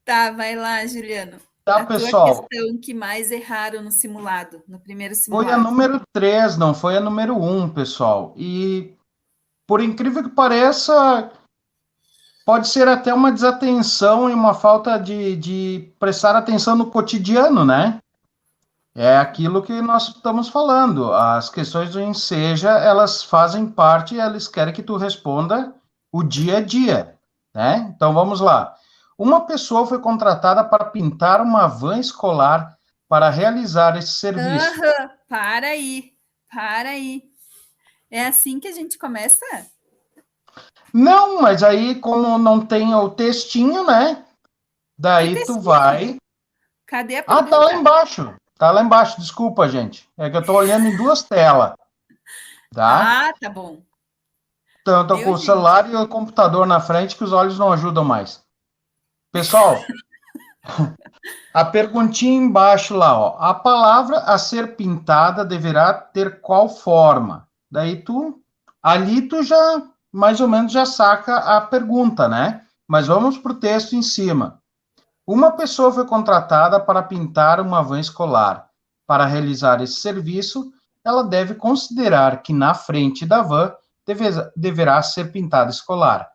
S1: Tá, vai lá, Juliano.
S4: Tá, pessoal.
S1: Tua questão que mais erraram no simulado, no primeiro simulado.
S4: Foi a número 3, não foi a número 1, pessoal. E, por incrível que pareça, pode ser até uma desatenção e uma falta de prestar atenção no cotidiano, né? É aquilo que nós estamos falando. As questões do Enseja, elas fazem parte e elas querem que tu responda o dia a dia, né? Então, vamos lá. Uma pessoa foi contratada para pintar uma van escolar para realizar esse serviço.
S1: Para aí. É assim que a gente começa?
S4: Não, mas aí, como não tem o textinho, né? Daí tu vai...
S1: Cadê a pergunta?
S4: Tá lá embaixo. Tá lá embaixo, desculpa, gente. É que eu tô olhando em 2 telas. Tá?
S1: Tá bom.
S4: Tô com o celular e o computador na frente que os olhos não ajudam mais. Pessoal, a perguntinha embaixo lá, ó. A palavra a ser pintada deverá ter qual forma? Daí ali tu já, mais ou menos, já saca a pergunta, né? Mas vamos para o texto em cima. Uma pessoa foi contratada para pintar uma van escolar. Para realizar esse serviço, ela deve considerar que na frente da van deverá ser pintada escolar,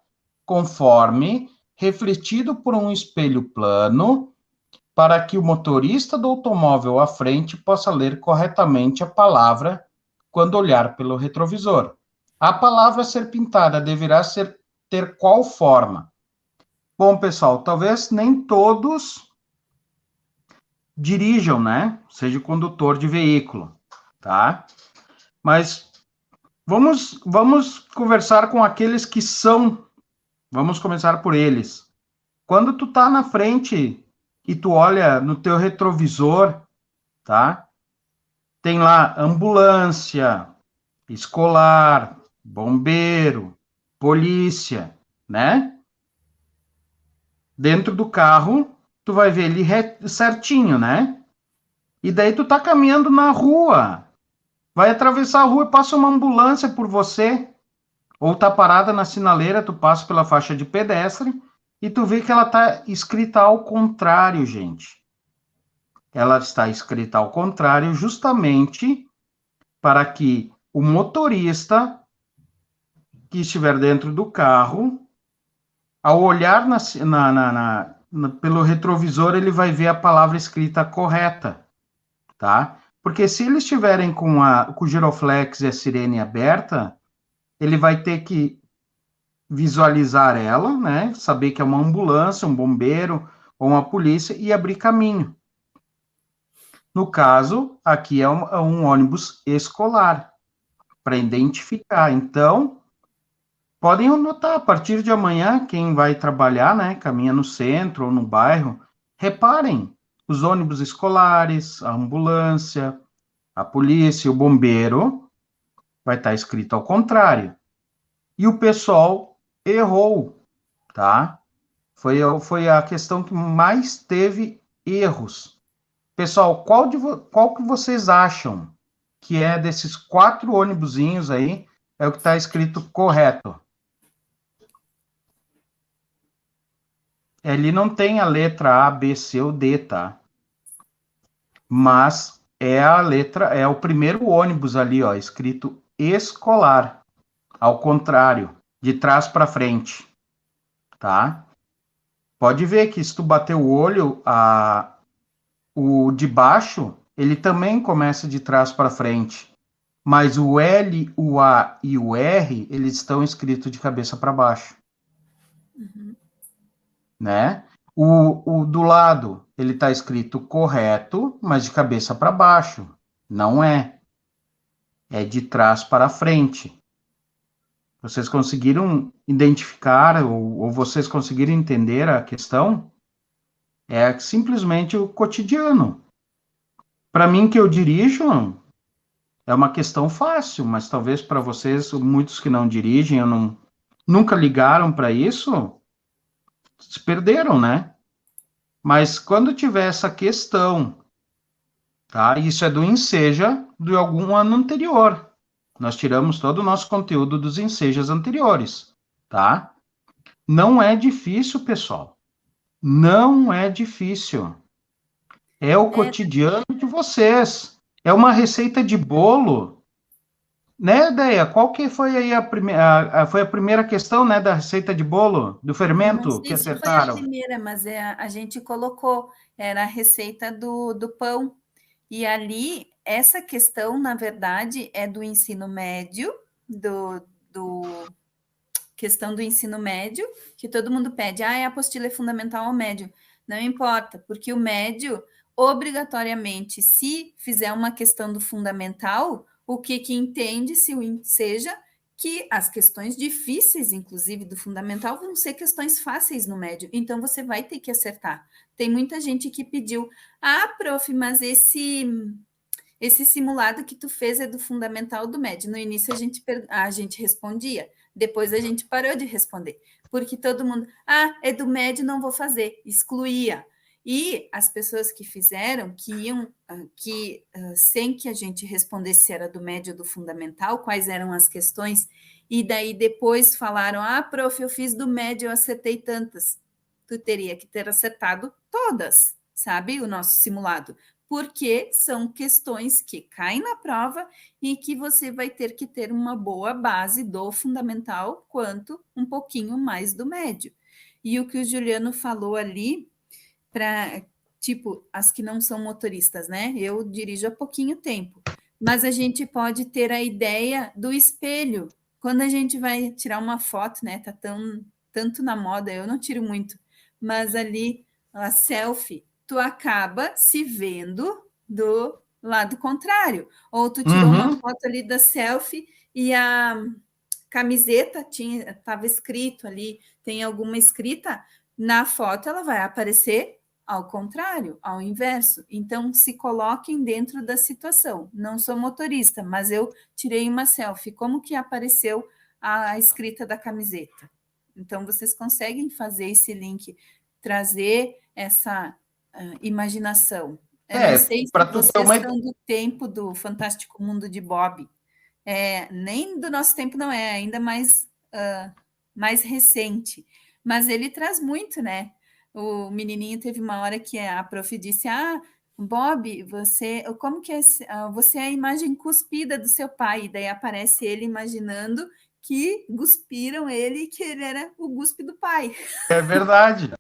S4: conforme refletido por um espelho plano, para que o motorista do automóvel à frente possa ler corretamente a palavra quando olhar pelo retrovisor. A palavra a ser pintada deverá ter qual forma? Bom, pessoal, talvez nem todos dirijam, né? Seja condutor de veículo, tá? Mas vamos conversar com aqueles que são. Vamos começar por eles. Quando tu tá na frente e tu olha no teu retrovisor, tá? Tem lá ambulância, escolar, bombeiro, polícia, né? Dentro do carro, tu vai ver ele certinho, né? E daí tu tá caminhando na rua, vai atravessar a rua e passa uma ambulância por você, ou tá parada na sinaleira, tu passa pela faixa de pedestre e tu vê que ela tá escrita ao contrário, gente. Ela está escrita ao contrário justamente para que o motorista que estiver dentro do carro, ao olhar pelo retrovisor, ele vai ver a palavra escrita correta, tá? Porque se eles estiverem com o giroflex e a sirene aberta, ele vai ter que visualizar ela, né? Saber que é uma ambulância, um bombeiro ou uma polícia e abrir caminho. No caso, aqui é um ônibus escolar, para identificar. Então, podem anotar, a partir de amanhã, quem vai trabalhar, né, caminha no centro ou no bairro, reparem, os ônibus escolares, a ambulância, a polícia, o bombeiro, vai estar escrito ao contrário. E o pessoal errou, tá? Foi a questão que mais teve erros. Pessoal, qual que vocês acham que é desses 4 ônibusinhos aí, é o que está escrito correto? Ali não tem a letra A, B, C ou D, tá? Mas é o primeiro ônibus ali, ó, escrito escolar, ao contrário, de trás para frente, tá? Pode ver que se tu bater o olho, o de baixo, ele também começa de trás para frente, mas o L, o A e o R, eles estão escritos de cabeça para baixo.
S1: Uhum.
S4: Né? O do lado, ele está escrito correto, mas de cabeça para baixo. Não é. É de trás para frente. Vocês conseguiram identificar, ou vocês conseguiram entender a questão? É simplesmente o cotidiano. Para mim, que eu dirijo, é uma questão fácil, mas talvez para vocês, muitos que não dirigem, nunca ligaram para isso, se perderam, né? Mas quando tiver essa questão, tá? Isso é do Enseja de algum ano anterior. Nós tiramos todo o nosso conteúdo dos Ensejas anteriores, tá? Não é difícil, pessoal. Não é difícil. É o cotidiano de vocês. É uma receita de bolo, né, Deia? Qual que foi aí foi a primeira questão, né, da receita de bolo, do fermento que acertaram?
S1: Foi a primeira, mas a gente colocou, era a receita do pão. E ali, essa questão, na verdade, é do ensino médio, questão do ensino médio, que todo mundo pede, a apostila é fundamental ao médio. Não importa, porque o médio, obrigatoriamente, se fizer uma questão do fundamental, o que entende se seja que as questões difíceis, inclusive, do fundamental, vão ser questões fáceis no médio. Então, você vai ter que acertar. Tem muita gente que pediu, prof, mas esse simulado que tu fez é do fundamental ou do médio? No início a gente respondia, depois a gente parou de responder, porque todo mundo, é do médio, não vou fazer, excluía. E as pessoas que fizeram, sem que a gente respondesse se era do médio ou do fundamental, quais eram as questões, e daí depois falaram, prof, eu fiz do médio, eu acertei tantas. Tu teria que ter acertado todas, sabe, o nosso simulado, porque são questões que caem na prova e que você vai ter que ter uma boa base do fundamental, quanto um pouquinho mais do médio. E o que o Juliano falou ali, para, tipo, as que não são motoristas, né? Eu dirijo há pouquinho tempo, mas a gente pode ter a ideia do espelho. Quando a gente vai tirar uma foto, né? Tá tanto na moda, eu não tiro muito, mas ali, a selfie, tu acaba se vendo do lado contrário. Ou tu tirou uma foto ali da selfie e a camiseta estava escrito ali, tem alguma escrita, na foto ela vai aparecer ao contrário, ao inverso. Então, se coloquem dentro da situação. Não sou motorista, mas eu tirei uma selfie. Como que apareceu a escrita da camiseta? Então, vocês conseguem fazer esse link, trazer essa imaginação. Eu não sei se vocês são do tempo do Fantástico Mundo de Bob. Nem do nosso tempo não é, ainda mais recente. Mas ele traz muito, né? O menininho teve uma hora que a prof disse, Bob, como que é? Você é a imagem cuspida do seu pai. E daí aparece ele imaginando que cuspiram ele e que ele era o guspe do pai.
S4: É verdade.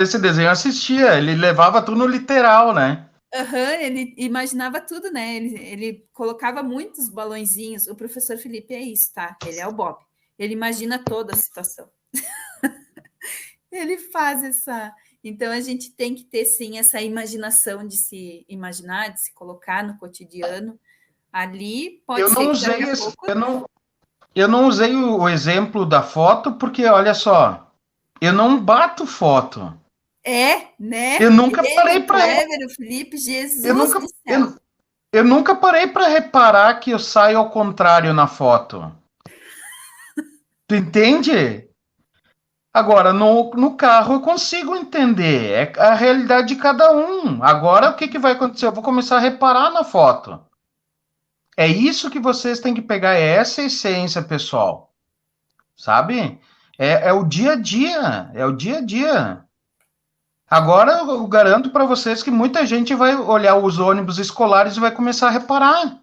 S4: Esse desenho eu assistia, ele levava tudo no literal, né?
S1: Ele imaginava tudo, né? Ele colocava muitos balõezinhos. O professor Felipe é isso, tá? Ele é o Bob. Ele imagina toda a situação. Ele faz essa... Então, a gente tem que ter, sim, essa imaginação de se imaginar, de se colocar no cotidiano. Ali pode
S4: eu
S1: ser
S4: não
S1: que
S4: usei
S1: daqui a pouco...
S4: Eu não usei o exemplo da foto, porque, olha só, eu não bato foto.
S1: Né?
S4: Eu nunca parei para...
S1: O Felipe, Jesus do céu.
S4: Eu nunca parei para reparar que eu saio ao contrário na foto. Tu entende? Agora, no carro eu consigo entender. É a realidade de cada um. Agora, o que vai acontecer? Eu vou começar a reparar na foto. É isso que vocês têm que pegar. É essa essência, pessoal. Sabe? É o dia a dia. É o dia a dia. Agora, eu garanto para vocês que muita gente vai olhar os ônibus escolares e vai começar a reparar.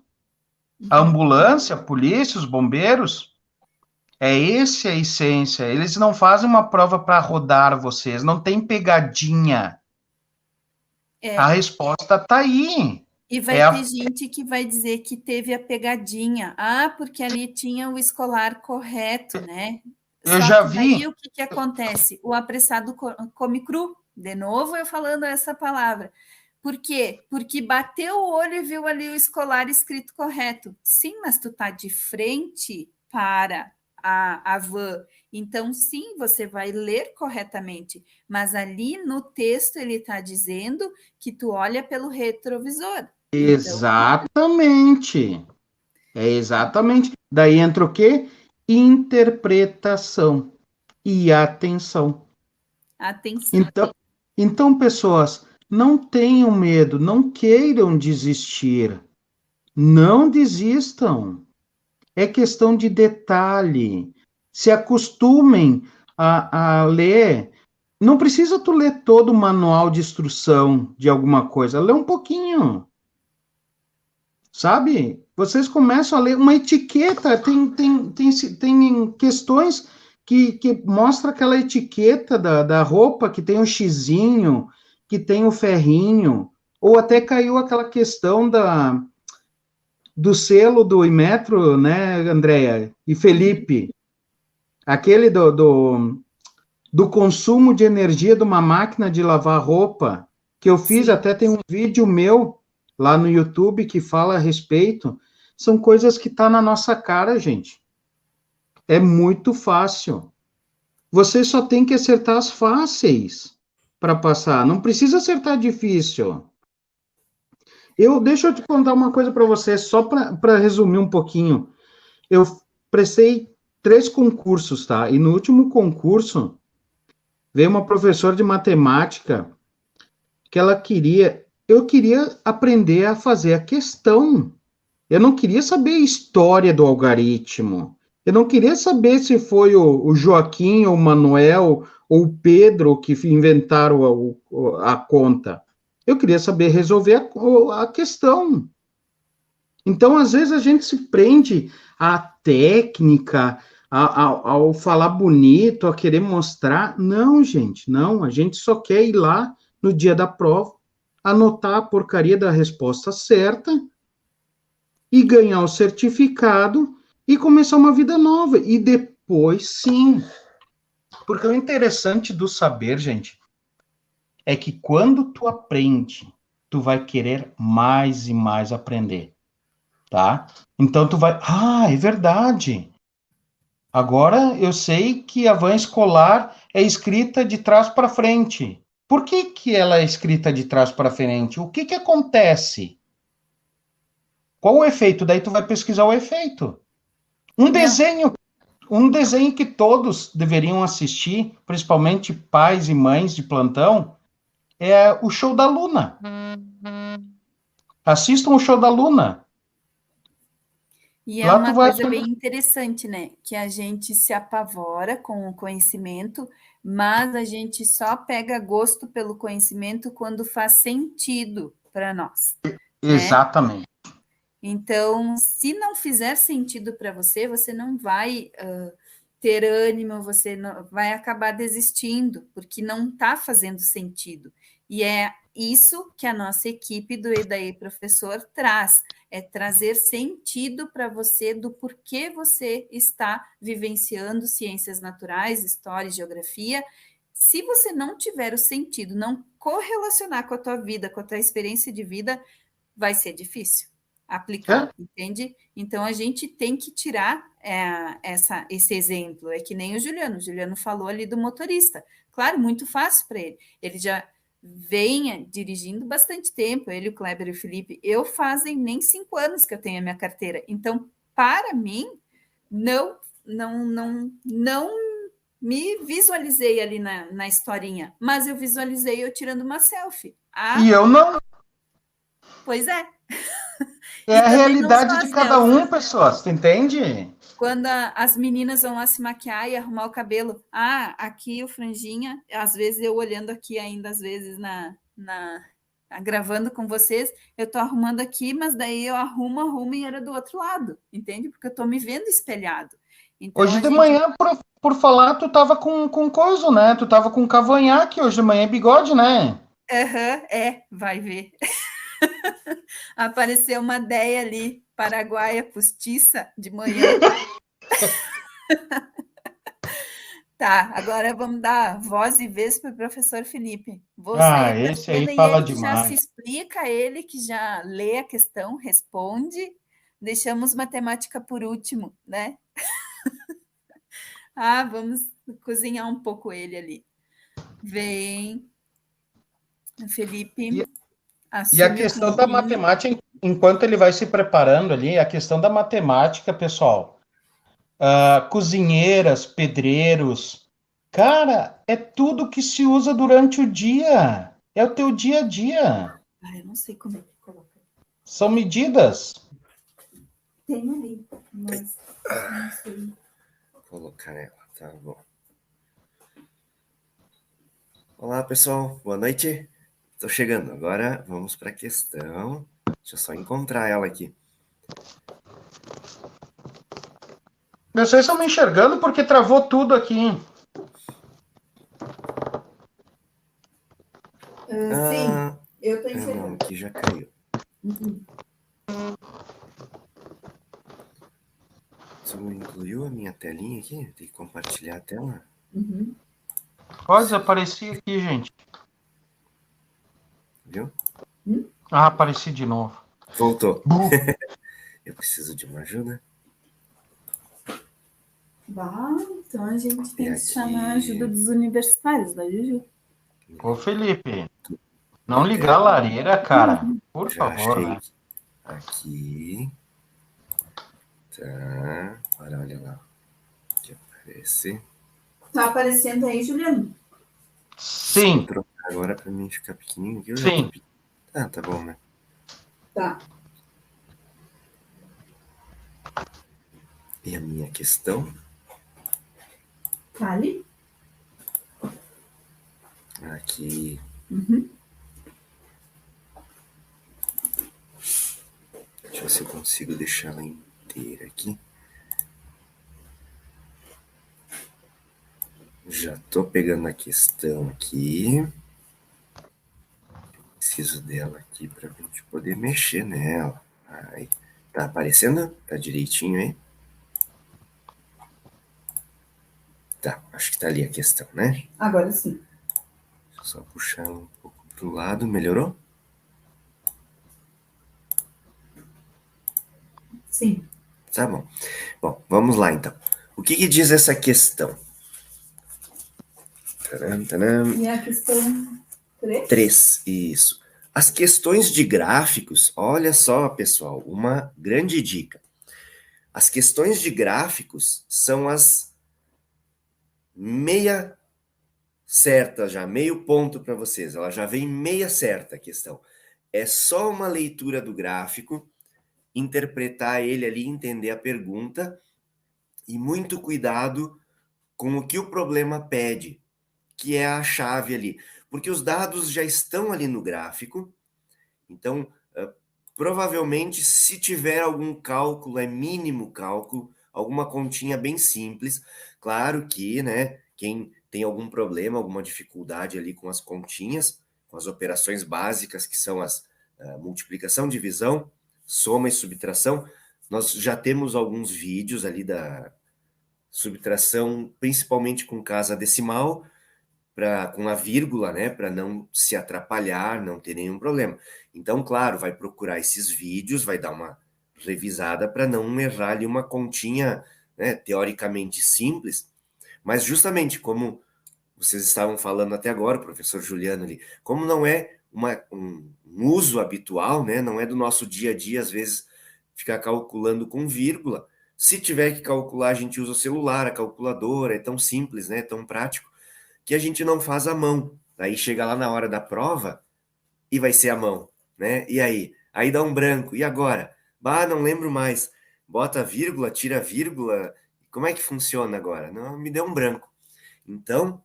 S4: A ambulância, a polícia, os bombeiros... Essa a essência. Eles não fazem uma prova para rodar vocês, não tem pegadinha. A resposta está aí.
S1: E vai ter gente que vai dizer que teve a pegadinha. Porque ali tinha o escolar correto, né?
S4: Eu já vi.
S1: Aí o que acontece? O apressado come cru. De novo eu falando essa palavra. Por quê? Porque bateu o olho e viu ali o escolar escrito correto. Sim, mas tu tá de frente para a van. Então, sim, você vai ler corretamente, mas ali no texto ele está dizendo que tu olha pelo retrovisor.
S4: Exatamente. Exatamente. Daí entra o quê? Interpretação e atenção. Então, pessoas, não tenham medo, não queiram desistir. Não desistam. É questão de detalhe. Se acostumem a ler. Não precisa tu ler todo o manual de instrução de alguma coisa. Lê um pouquinho. Sabe? Vocês começam a ler uma etiqueta. Tem questões que mostra aquela etiqueta da roupa que tem um xizinho, que tem o ferrinho. Ou até caiu aquela questão do selo do Inmetro, né, Andréia e Felipe? Aquele do consumo de energia de uma máquina de lavar roupa, que eu fiz, até tem um vídeo meu lá no YouTube que fala a respeito. São coisas que tá na nossa cara, gente. É muito fácil. Você só tem que acertar as fáceis para passar. Não precisa acertar difícil. Deixa eu te contar uma coisa para você, só para resumir um pouquinho. Eu prestei 3 concursos, tá? E no último concurso, veio uma professora de matemática que eu queria aprender a fazer a questão. Eu não queria saber a história do algarismo. Eu não queria saber se foi o Joaquim, ou o Manuel, ou o Pedro que inventaram a conta. Eu queria saber resolver a questão. Então, às vezes, a gente se prende à técnica, ao falar bonito, a querer mostrar. Não, gente, não. A gente só quer ir lá no dia da prova, anotar a porcaria da resposta certa e ganhar o certificado e começar uma vida nova. E depois, sim. Porque o interessante do saber, gente, é que quando tu aprende, tu vai querer mais e mais aprender, tá? Então tu vai, é verdade. Agora eu sei que a van escolar é escrita de trás para frente. Por que que ela é escrita de trás para frente? O que que acontece? Qual o efeito? Daí tu vai pesquisar o efeito. Um desenho que todos deveriam assistir, principalmente pais e mães de plantão, é o Show da Luna. Assistam o Show da Luna.
S1: E é
S4: Lá tu
S1: uma
S4: vai...
S1: coisa bem interessante, né? Que a gente se apavora com o conhecimento, mas a gente só pega gosto pelo conhecimento quando faz sentido para nós, né?
S4: Exatamente.
S1: Então, se não fizer sentido para você, você não vai ter ânimo, você não, vai acabar desistindo, porque não está fazendo sentido. E é isso que a nossa equipe do EDAE Professor traz, é trazer sentido para você do porquê você está vivenciando ciências naturais, história e geografia. Se você não tiver o sentido, não correlacionar com a tua vida, com a tua experiência de vida, vai ser difícil aplicar, entende? Então, a gente tem que tirar esse exemplo. É que nem o Juliano falou ali do motorista. Claro, muito fácil para ele. Ele já vem dirigindo bastante tempo, ele, o Kleber e o Felipe. Eu fazem nem 5 anos que eu tenho a minha carteira. Então, para mim, não me visualizei ali na historinha, mas eu visualizei eu tirando uma selfie.
S4: E eu não.
S1: Pois é.
S4: É a realidade de cada um, pessoas, tu entende?
S1: Quando as meninas vão lá se maquiar e arrumar o cabelo. Aqui o franjinha, às vezes eu olhando aqui ainda, às vezes gravando com vocês, eu tô arrumando aqui, mas daí eu arrumo e era do outro lado, entende? Porque eu tô me vendo espelhado. Então,
S4: hoje de manhã, por falar, tu tava com coisa, né? Tu tava com cavanhaque, hoje de manhã é bigode, né?
S1: Vai ver. Apareceu uma ideia ali, paraguaia postiça, de manhã. Tá, agora vamos dar voz e vez para o professor Felipe.
S4: Esse aí fala demais.
S1: Já se explica, ele que já lê a questão, responde. Deixamos matemática por último, né? Vamos cozinhar um pouco ele ali. Vem, Felipe.
S4: E a questão da matemática, enquanto ele vai se preparando ali, a questão da matemática, pessoal, cozinheiras, pedreiros, cara, é tudo que se usa durante o dia. É o teu dia a dia.
S1: Eu não sei como é que coloca.
S4: São medidas.
S1: Tem ali, mas não sei.
S5: Vou colocar ela, tá bom. Olá, pessoal, boa noite. Estou chegando. Agora vamos para a questão. Deixa eu só encontrar ela aqui.
S4: Vocês estão me enxergando porque travou tudo aqui.
S1: Sim, eu estou enxergando.
S5: Não, aqui já caiu. Você incluiu a minha telinha aqui? Tem que compartilhar a tela?
S4: Pode aparecer aqui, gente.
S5: Viu?
S4: Apareci de novo.
S5: Voltou. Eu preciso de uma ajuda.
S1: Então a gente tem que chamar a ajuda dos universitários, da Juju.
S4: Ô, Felipe. Não ligar a lareira, cara. Por
S5: Já
S4: favor,
S5: achei
S4: né?
S5: aqui. Tá. Agora olha lá. Aqui aparece.
S1: Tá aparecendo aí, Juliano?
S5: Se eu
S4: Sim,
S5: trocar agora pra mim ficar pequenininho aqui, eu já tô
S4: sim.
S5: pequeno. Ah, tá bom, né?
S1: Tá.
S5: E a minha questão
S1: Fale.
S5: aqui.
S1: Uhum.
S5: Deixa eu ver se eu consigo deixar ela inteira aqui. Já tô pegando a questão aqui. Preciso dela aqui pra gente poder mexer nela. Aí. Tá aparecendo? Tá direitinho aí? Tá, acho que tá ali a questão, né?
S1: Agora sim.
S5: Deixa eu só puxar um pouco pro lado. Melhorou?
S1: Sim.
S5: Tá bom. Bom, vamos lá então. O que que diz essa questão? Taram, taram.
S1: E a questão 3?
S5: 3, isso. As questões de gráficos, olha só, pessoal, uma grande dica. As questões de gráficos são as meia certas já, meio ponto para vocês. Ela já vem meia certa a questão. É só uma leitura do gráfico, interpretar ele ali, entender a pergunta e muito cuidado com o que o problema pede, que é a chave ali. Porque os dados já estão ali no gráfico, então, provavelmente, se tiver algum cálculo, é mínimo cálculo, alguma continha bem simples. Claro que, né, quem tem algum problema, alguma dificuldade ali com as continhas, com as operações básicas, que são as multiplicação, divisão, soma e subtração, nós já temos alguns vídeos ali da subtração, principalmente com casa decimal, com a vírgula, né, para não se atrapalhar, não ter nenhum problema. Então, claro, vai procurar esses vídeos, vai dar uma revisada para não errar ali uma continha, né, teoricamente simples, mas justamente como vocês estavam falando até agora, professor Juliano ali, como não é um uso habitual, né, não é do nosso dia a dia, às vezes, ficar calculando com vírgula. Se tiver que calcular, a gente usa o celular, a calculadora, é tão simples, né, tão prático, que a gente não faz à mão. Aí chega lá na hora da prova e vai ser à mão, né? E aí? Aí dá um branco. E agora? Bah, não lembro mais. Bota vírgula, tira vírgula. Como é que funciona agora? Não, me deu um branco. Então,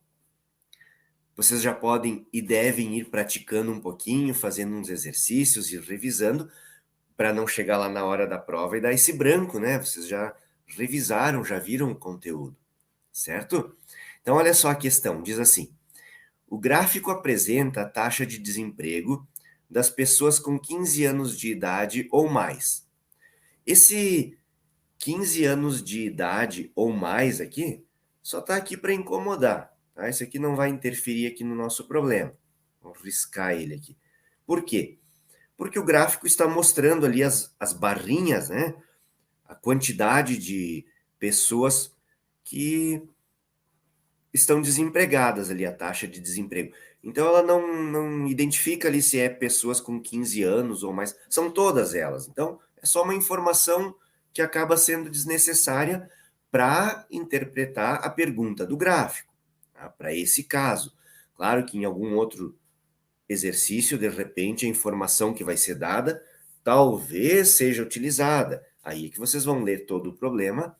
S5: vocês já podem e devem ir praticando um pouquinho, fazendo uns exercícios e revisando, para não chegar lá na hora da prova e dar esse branco, né? Vocês já revisaram, já viram o conteúdo, certo? Então, olha só a questão, diz assim: o gráfico apresenta a taxa de desemprego das pessoas com 15 anos de idade ou mais. Esse 15 anos de idade ou mais aqui, só está aqui para incomodar, tá? Isso aqui não vai interferir aqui no nosso problema. Vamos riscar ele aqui. Por quê? Porque o gráfico está mostrando ali as barrinhas, né? A quantidade de pessoas que estão desempregadas ali, a taxa de desemprego. Então, ela não identifica ali se é pessoas com 15 anos ou mais, são todas elas. Então, é só uma informação que acaba sendo desnecessária para interpretar a pergunta do gráfico, tá? Para esse caso. Claro que em algum outro exercício, de repente, a informação que vai ser dada talvez seja utilizada. Aí é que vocês vão ler todo o problema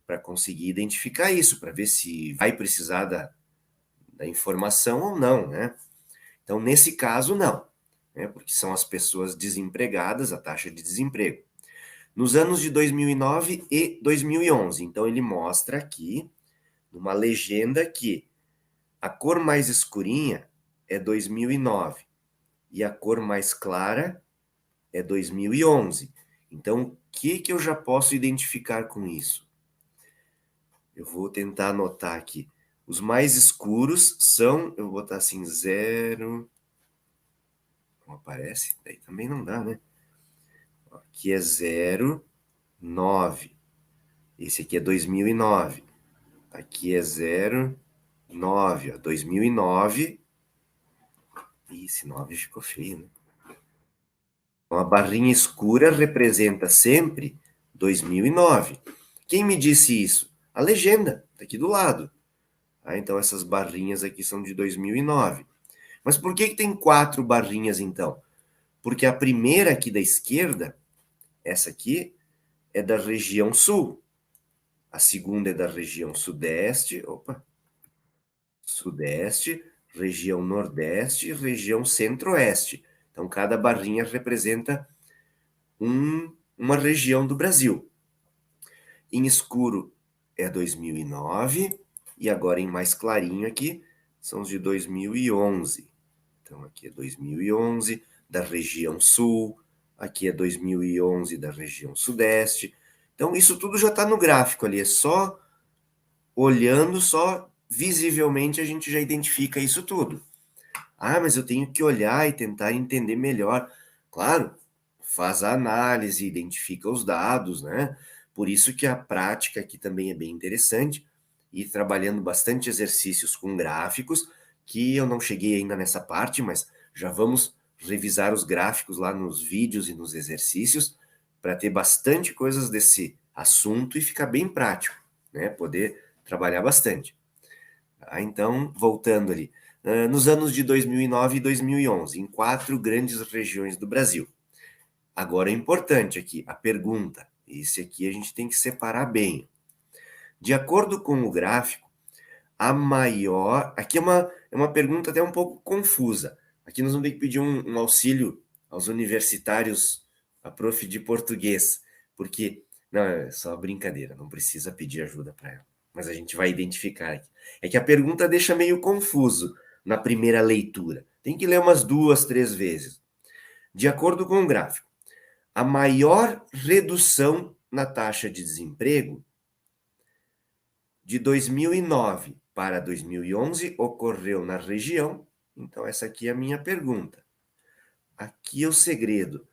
S5: para conseguir identificar isso, para ver se vai precisar da informação ou não, né? Então, nesse caso, não, né? Porque são as pessoas desempregadas, a taxa de desemprego. Nos anos de 2009 e 2011, então ele mostra aqui, numa legenda, que a cor mais escurinha é 2009 e a cor mais clara é 2011. Então, o que eu já posso identificar com isso? Eu vou tentar anotar aqui. Os mais escuros são, eu vou botar assim, 0. Não aparece? Daí também não dá, né? Aqui é 0, 9. Esse aqui é 2009. Aqui é 0, 9. 2009 Esse 9 ficou feio, né? Então, a barrinha escura representa sempre 2009. Quem me disse isso? A legenda, tá aqui do lado. Ah, então essas barrinhas aqui são de 2009. Mas por que tem 4 barrinhas, então? Porque a primeira aqui da esquerda, essa aqui, é da região sul. A segunda é da região sudeste, sudeste, região nordeste e região centro-oeste. Então, cada barrinha representa uma região do Brasil. Em escuro é 2009 e agora em mais clarinho aqui são os de 2011. Então, aqui é 2011 da região sul, aqui é 2011 da região sudeste. Então, isso tudo já está no gráfico ali, é só olhando, só visivelmente a gente já identifica isso tudo. Ah, mas eu tenho que olhar e tentar entender melhor. Claro, faz a análise, identifica os dados, né? Por isso que a prática aqui também é bem interessante, e trabalhando bastante exercícios com gráficos, que eu não cheguei ainda nessa parte, mas já vamos revisar os gráficos lá nos vídeos e nos exercícios, para ter bastante coisas desse assunto e ficar bem prático, né? Poder trabalhar bastante. Então, voltando ali, nos anos de 2009 e 2011, em 4 grandes regiões do Brasil. Agora é importante aqui, a pergunta, esse aqui a gente tem que separar bem. De acordo com o gráfico, a maior... Aqui é uma pergunta até um pouco confusa. Aqui nós vamos ter que pedir um auxílio aos universitários, a prof de português, porque... Não, é só brincadeira, não precisa pedir ajuda para ela. Mas a gente vai identificar aqui. É que a pergunta deixa meio confuso na primeira leitura. Tem que ler umas 2, 3 vezes. De acordo com o gráfico, a maior redução na taxa de desemprego de 2009 para 2011 ocorreu na região. Então, essa aqui é a minha pergunta. Aqui é o segredo.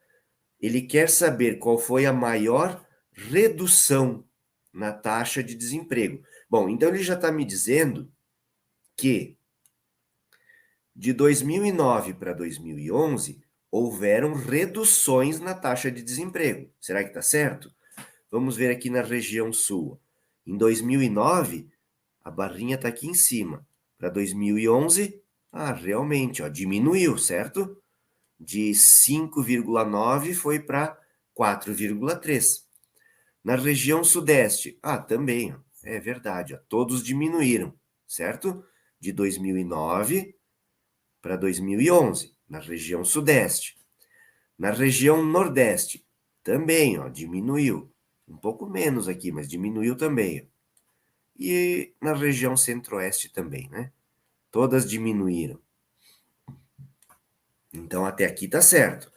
S5: Ele quer saber qual foi a maior redução na taxa de desemprego. Bom, então ele já está me dizendo que de 2009 para 2011 houveram reduções na taxa de desemprego. Será que está certo? Vamos ver aqui na região sul. Em 2009, a barrinha está aqui em cima. Para 2011, realmente, diminuiu, certo? De 5,9 foi para 4,3. Na região sudeste, também, é verdade, todos diminuíram, certo? De 2009 para 2011, na região sudeste. Na região nordeste, também, diminuiu. Um pouco menos aqui, mas diminuiu também. E na região centro-oeste também, né? Todas diminuíram. Então, até aqui está certo.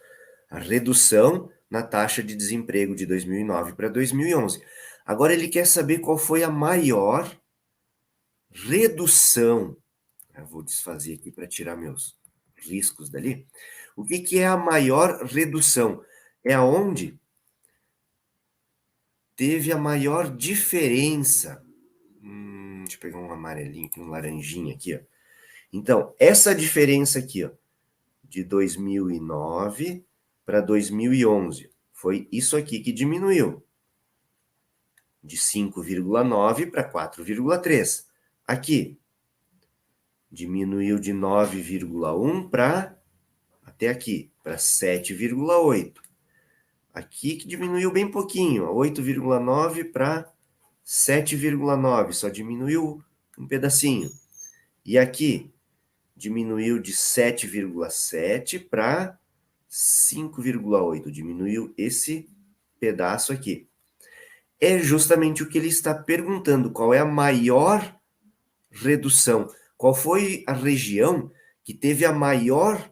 S5: A redução na taxa de desemprego de 2009 para 2011. Agora ele quer saber qual foi a maior redução. Eu vou desfazer aqui para tirar meus riscos dali. O que é a maior redução? É aonde teve a maior diferença. Deixa eu pegar um amarelinho aqui, um laranjinha aqui, ó. Então, essa diferença aqui, ó, de 2009 para 2011, foi isso aqui que diminuiu. De 5,9 para 4,3. Aqui, diminuiu de 9,1 para, até aqui, para 7,8. Aqui que diminuiu bem pouquinho, 8,9 para 7,9, só diminuiu um pedacinho. E aqui, diminuiu de 7,7 para 5,8, diminuiu esse pedaço aqui. É justamente o que ele está perguntando, qual é a maior redução, qual foi a região que teve a maior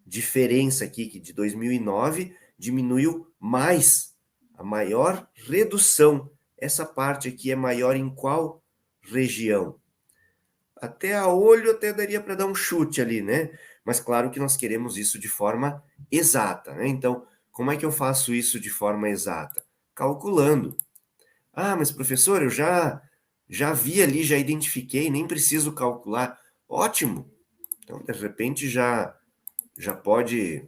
S5: diferença aqui, que de 2009 diminuiu mais, a maior redução. Essa parte aqui é maior em qual região? Até a olho até daria para dar um chute ali, né? Mas claro que nós queremos isso de forma exata, né? Então, como é que eu faço isso de forma exata? Calculando. Mas professor, eu já vi ali, já identifiquei, nem preciso calcular. Ótimo! Então, de repente, já já pode,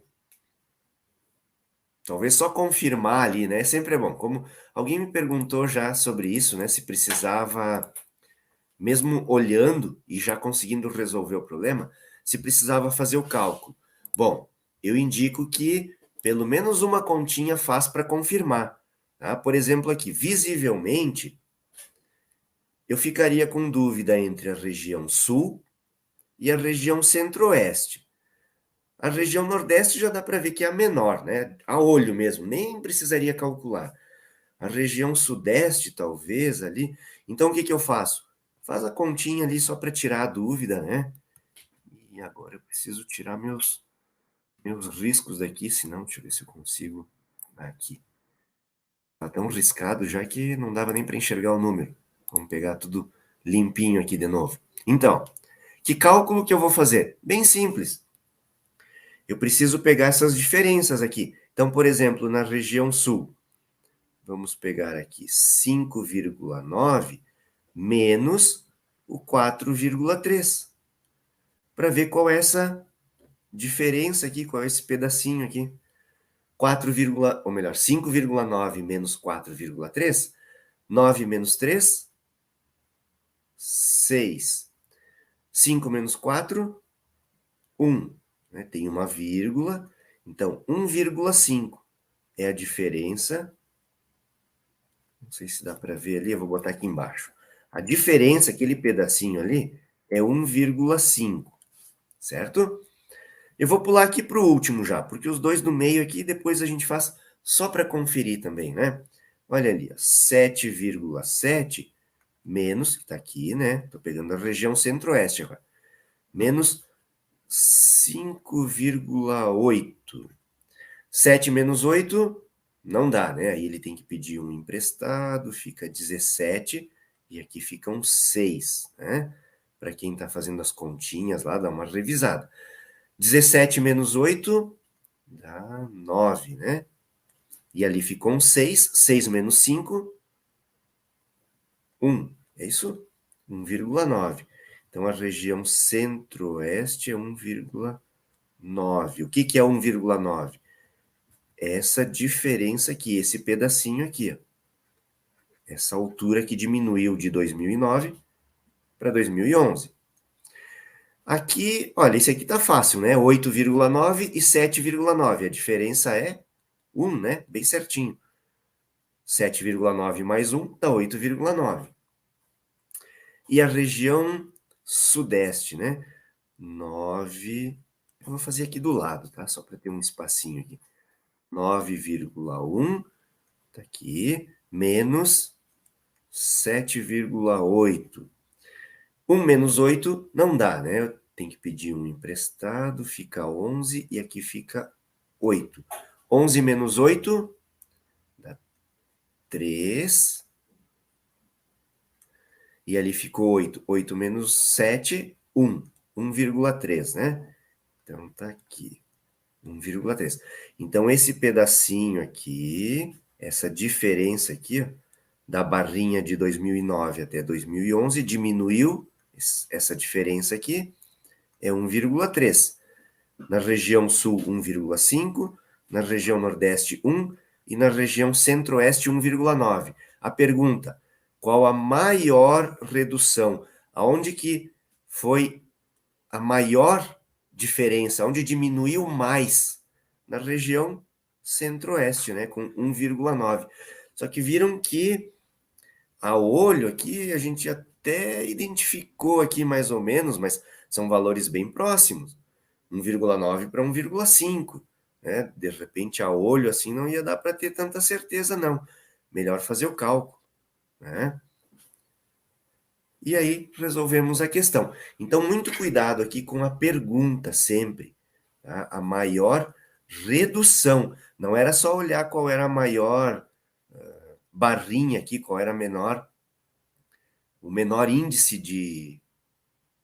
S5: talvez só confirmar ali, né? Sempre é bom. Como alguém me perguntou já sobre isso, né? Se precisava, mesmo olhando e já conseguindo resolver o problema, se precisava fazer o cálculo. Bom, eu indico que pelo menos uma continha faz para confirmar. Tá? Por exemplo, aqui, visivelmente, eu ficaria com dúvida entre a região sul e a região centro-oeste. A região nordeste já dá para ver que é a menor, né? A olho mesmo, nem precisaria calcular. A região sudeste, talvez, ali. Então, o que eu faço? Faz a continha ali só para tirar a dúvida, né? E agora eu preciso tirar meus riscos daqui, senão, deixa eu ver se eu consigo. Aqui. Tá tão riscado já que não dava nem para enxergar o número. Vamos pegar tudo limpinho aqui de novo. Então, que cálculo que eu vou fazer? Bem simples. Eu preciso pegar essas diferenças aqui. Então, por exemplo, na região sul, vamos pegar aqui 5,9 menos o 4,3. Para ver qual é essa diferença aqui, qual é esse pedacinho aqui. 5,9 menos 4,3. 9 menos 3, 6. 5 menos 4, 1. Né? Tem uma vírgula, então 1,5 é a diferença. Não sei se dá para ver ali, eu vou botar aqui embaixo. A diferença, aquele pedacinho ali, é 1,5, certo? Eu vou pular aqui para o último já, porque os dois do meio aqui, depois a gente faz só para conferir também, né? Olha ali, 7,7 menos, que está aqui, né? Estou pegando a região centro-oeste agora. Menos 5,8. 7 menos 8, não dá, né? Aí ele tem que pedir um emprestado, fica 17, e aqui ficam 6, né? Para quem está fazendo as continhas lá, dá uma revisada. 17 menos 8, dá 9, né? E ali ficou um 6, 6 menos 5, 1, é isso? 1,9. Então, a região centro-oeste é 1,9. O que é 1,9? Essa diferença aqui, esse pedacinho aqui, ó. Essa altura que diminuiu de 2009 para 2011. Aqui, olha, esse aqui tá fácil, né? 8,9 e 7,9. A diferença é 1, né? Bem certinho. 7,9 mais 1 dá 8,9. E a região sudeste, né? 9. Eu vou fazer aqui do lado, tá? Só para ter um espacinho aqui. 9,1. Tá aqui. Menos 7,8. 1 menos 8 não dá, né? Tem que pedir um emprestado, fica 11 e aqui fica 8. 11 menos 8 dá 3. E ali ficou 8. 8 menos 7, 1. 1,3, né? Então tá aqui. 1,3. Então esse pedacinho aqui, essa diferença aqui, ó, da barrinha de 2009 até 2011, diminuiu essa diferença aqui, é 1,3. Na região sul, 1,5. Na região nordeste, 1. E na região centro-oeste, 1,9. A pergunta, qual a maior redução? Aonde que foi a maior diferença? Onde diminuiu mais? Na região centro-oeste, né? Com 1,9. Só que viram que a olho aqui, a gente até identificou aqui mais ou menos, mas são valores bem próximos. 1,9 para 1,5. Né? De repente, a olho assim não ia dar para ter tanta certeza, não. Melhor fazer o cálculo. Né? E aí, resolvemos a questão. Então, muito cuidado aqui com a pergunta sempre. Tá? A maior redução. Não era só olhar qual era a maior barrinha aqui, qual era o menor índice de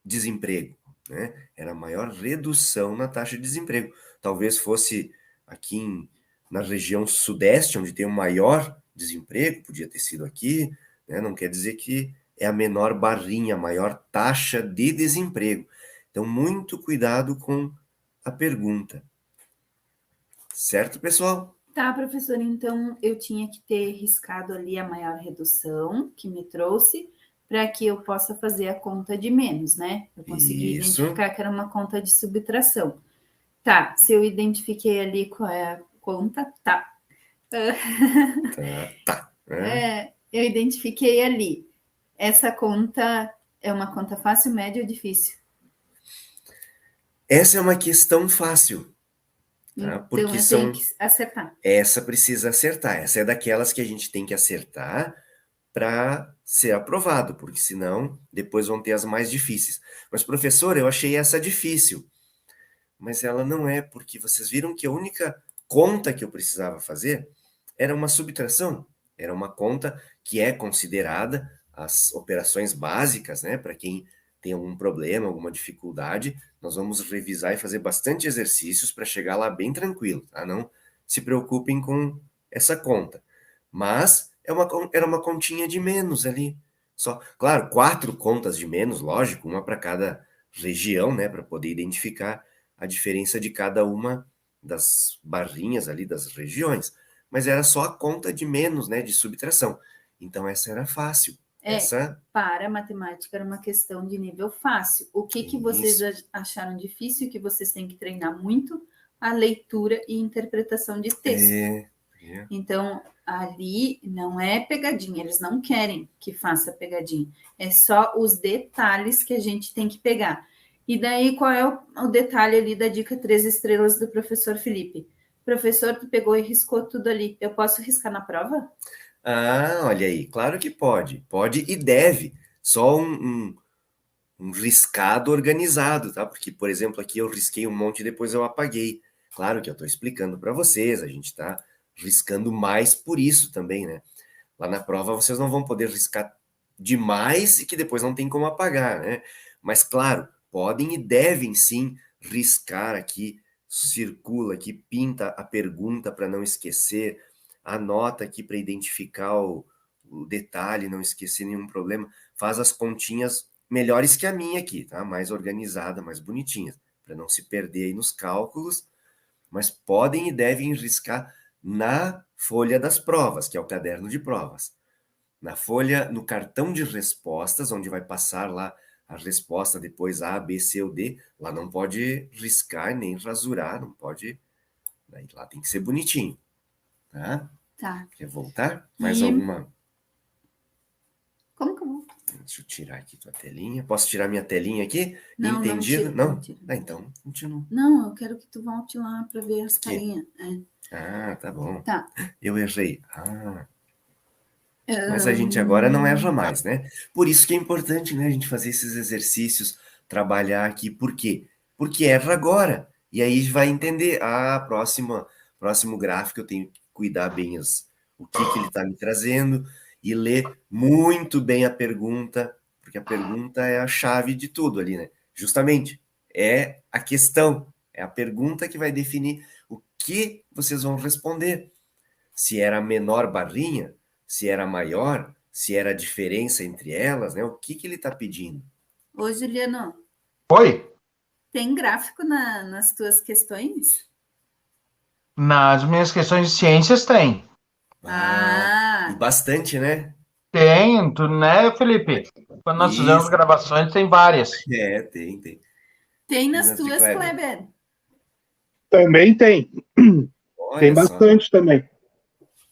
S5: desemprego, né? Era a maior redução na taxa de desemprego. Talvez fosse aqui na região sudeste, onde tem o maior desemprego, podia ter sido aqui, né? Não quer dizer que é a menor barrinha, a maior taxa de desemprego. Então, muito cuidado com a pergunta. Certo, pessoal?
S1: Tá, professor, então eu tinha que ter riscado ali a maior redução que me trouxe para que eu possa fazer a conta de menos, né? Eu consegui
S5: Isso.
S1: identificar que era uma conta de subtração. Tá, se eu identifiquei ali qual é a conta, tá.
S5: Tá. Né?
S1: Eu identifiquei ali. Essa conta é uma conta fácil, média ou difícil?
S5: Essa é uma questão fácil. Tá?
S1: Então
S5: Porque
S1: eu tenho que acertar.
S5: Essa precisa acertar. Essa é daquelas que a gente tem que acertar para ser aprovado, porque senão depois vão ter as mais difíceis. Mas, professor, eu achei essa difícil. Mas ela não é, porque vocês viram que a única conta que eu precisava fazer era uma subtração. Era uma conta que é considerada as operações básicas, né? Para quem tem algum problema, alguma dificuldade, nós vamos revisar e fazer bastante exercícios para chegar lá bem tranquilo, tá? Não se preocupem com essa conta. Mas era uma continha de menos ali. Só, claro, 4 contas de menos, lógico, uma para cada região, né? Para poder identificar a diferença de cada uma das barrinhas ali das regiões. Mas era só a conta de menos, né? De subtração. Então essa era fácil.
S1: Para a matemática era uma questão de nível fácil. O que vocês acharam difícil, que vocês têm que treinar muito? A leitura e interpretação de texto. Então, ali não é pegadinha, eles não querem que faça pegadinha. É só os detalhes que a gente tem que pegar. E daí, qual é o detalhe ali da dica 3 estrelas do professor Felipe? Professor, tu pegou e riscou tudo ali. Eu posso riscar na prova?
S5: Ah, olha aí, claro que pode. Pode e deve. Só um riscado organizado, tá? Porque, por exemplo, aqui eu risquei um monte e depois eu apaguei. Claro que eu estou explicando para vocês, a gente está riscando mais por isso também, né? Lá na prova vocês não vão poder riscar demais e que depois não tem como apagar, né? Mas, claro, podem e devem sim riscar aqui, circula aqui, pinta a pergunta para não esquecer, anota aqui para identificar o detalhe, não esquecer nenhum problema, faz as continhas melhores que a minha aqui, tá? Mais organizada, mais bonitinha, para não se perder aí nos cálculos, mas podem e devem riscar na folha das provas, que é o caderno de provas. Na folha, no cartão de respostas, onde vai passar lá a resposta depois A, B, C ou D, lá não pode riscar nem rasurar, não pode... Daí lá tem que ser bonitinho, tá?
S1: Tá.
S5: Quer voltar? Mais alguma?
S1: Como que eu vou?
S5: Deixa eu tirar aqui tua telinha. Posso tirar minha telinha aqui?
S1: Não,
S5: entendido?
S1: não tira.
S5: Ah, então, continua.
S1: Não, eu quero que tu volte lá para ver as carinhas.
S5: Ah, tá bom.
S1: Tá.
S5: Eu errei. Mas a gente agora não erra mais, né? Por isso que é importante, né, a gente fazer esses exercícios, trabalhar aqui. Por quê? Porque erra agora. E aí vai entender. Próximo gráfico eu tenho que cuidar bem o que ele está me trazendo e ler muito bem a pergunta, porque a pergunta é a chave de tudo ali, né? Justamente, é a questão, é a pergunta que vai definir o que vocês vão responder. Se era a menor barrinha, se era maior, se era a diferença entre elas, né? O que ele está pedindo?
S1: Ô, Juliano.
S4: Oi?
S1: Tem gráfico nas tuas questões?
S4: Nas minhas questões de ciências tem.
S5: E bastante, né?
S4: Tem, né, Felipe? Quando nós fizemos gravações, tem várias.
S5: Tem.
S1: Tem nas tuas, Kleber?
S3: Também tem.
S5: Olha
S3: tem bastante também.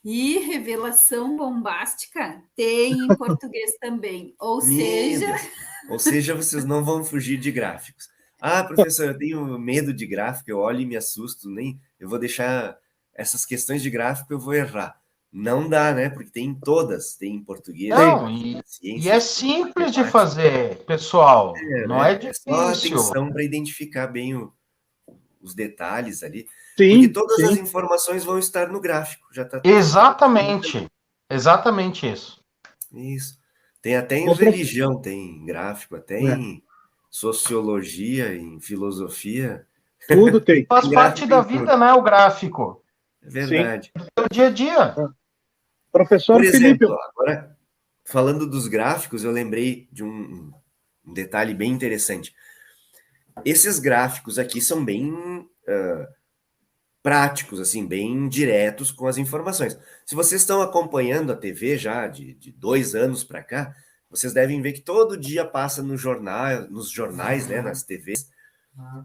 S1: E revelação bombástica tem em português também. Ou seja,
S5: vocês não vão fugir de gráficos. Ah, professor, eu tenho medo de gráfico, eu olho e me assusto, eu vou deixar essas questões de gráfico, eu vou errar. Não dá, né? Porque tem todas, tem em português.
S4: Não, e é simples de fazer, pessoal. Não é difícil.
S5: É só atenção para identificar bem os detalhes ali.
S3: Sim,
S5: porque todas as informações vão estar no gráfico. Já tá
S4: Exatamente isso.
S5: Isso. Tem até em religião, tem gráfico, até em sociologia, em filosofia.
S3: Tudo tem.
S4: Faz parte da vida, né, o gráfico.
S5: É verdade.
S4: É o dia a dia.
S3: Professor
S5: Por exemplo,
S3: Felipe.
S5: agora, falando dos gráficos, eu lembrei de um detalhe bem interessante. esses gráficos aqui são bem práticos, assim, bem diretos com as informações. Se vocês estão acompanhando a TV já de 2 anos para cá, vocês devem ver que todo dia passa no jornal, nos jornais, né, nas TVs,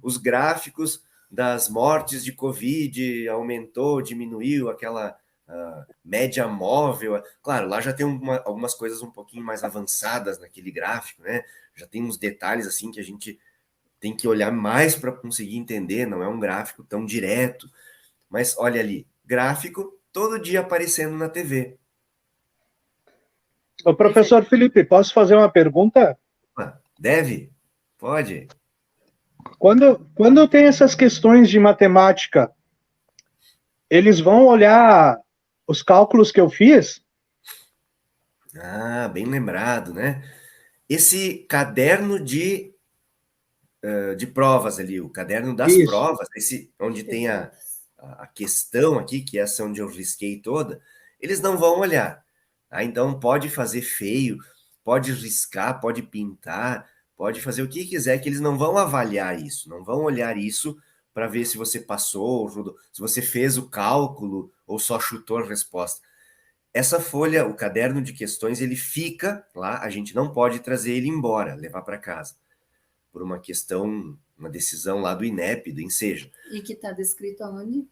S5: os gráficos das mortes de Covid, aumentou, diminuiu, aquela média móvel. Claro, lá já tem algumas coisas um pouquinho mais avançadas naquele gráfico, né? Já tem uns detalhes assim que a gente tem que olhar mais para conseguir entender, não é um gráfico tão direto. Mas olha ali, gráfico todo dia aparecendo na TV.
S3: Ô, professor Felipe, posso fazer uma pergunta?
S5: Deve? Pode.
S3: Quando tem essas questões de matemática, eles vão olhar os cálculos que eu fiz?
S5: Bem lembrado, né? Esse caderno de provas ali, o caderno das
S3: Isso.
S5: provas, esse onde tem a questão aqui, que é essa onde eu risquei toda, eles não vão olhar. Tá? Então, pode fazer feio, pode riscar, pode pintar, pode fazer o que quiser, que eles não vão avaliar isso, não vão olhar isso para ver se você passou, se você fez o cálculo ou só chutou a resposta. Essa folha, o caderno de questões, ele fica lá, a gente não pode trazer ele embora, levar para casa, por uma questão, uma decisão lá do INEP, do Enseja.
S1: E que está descrito aonde?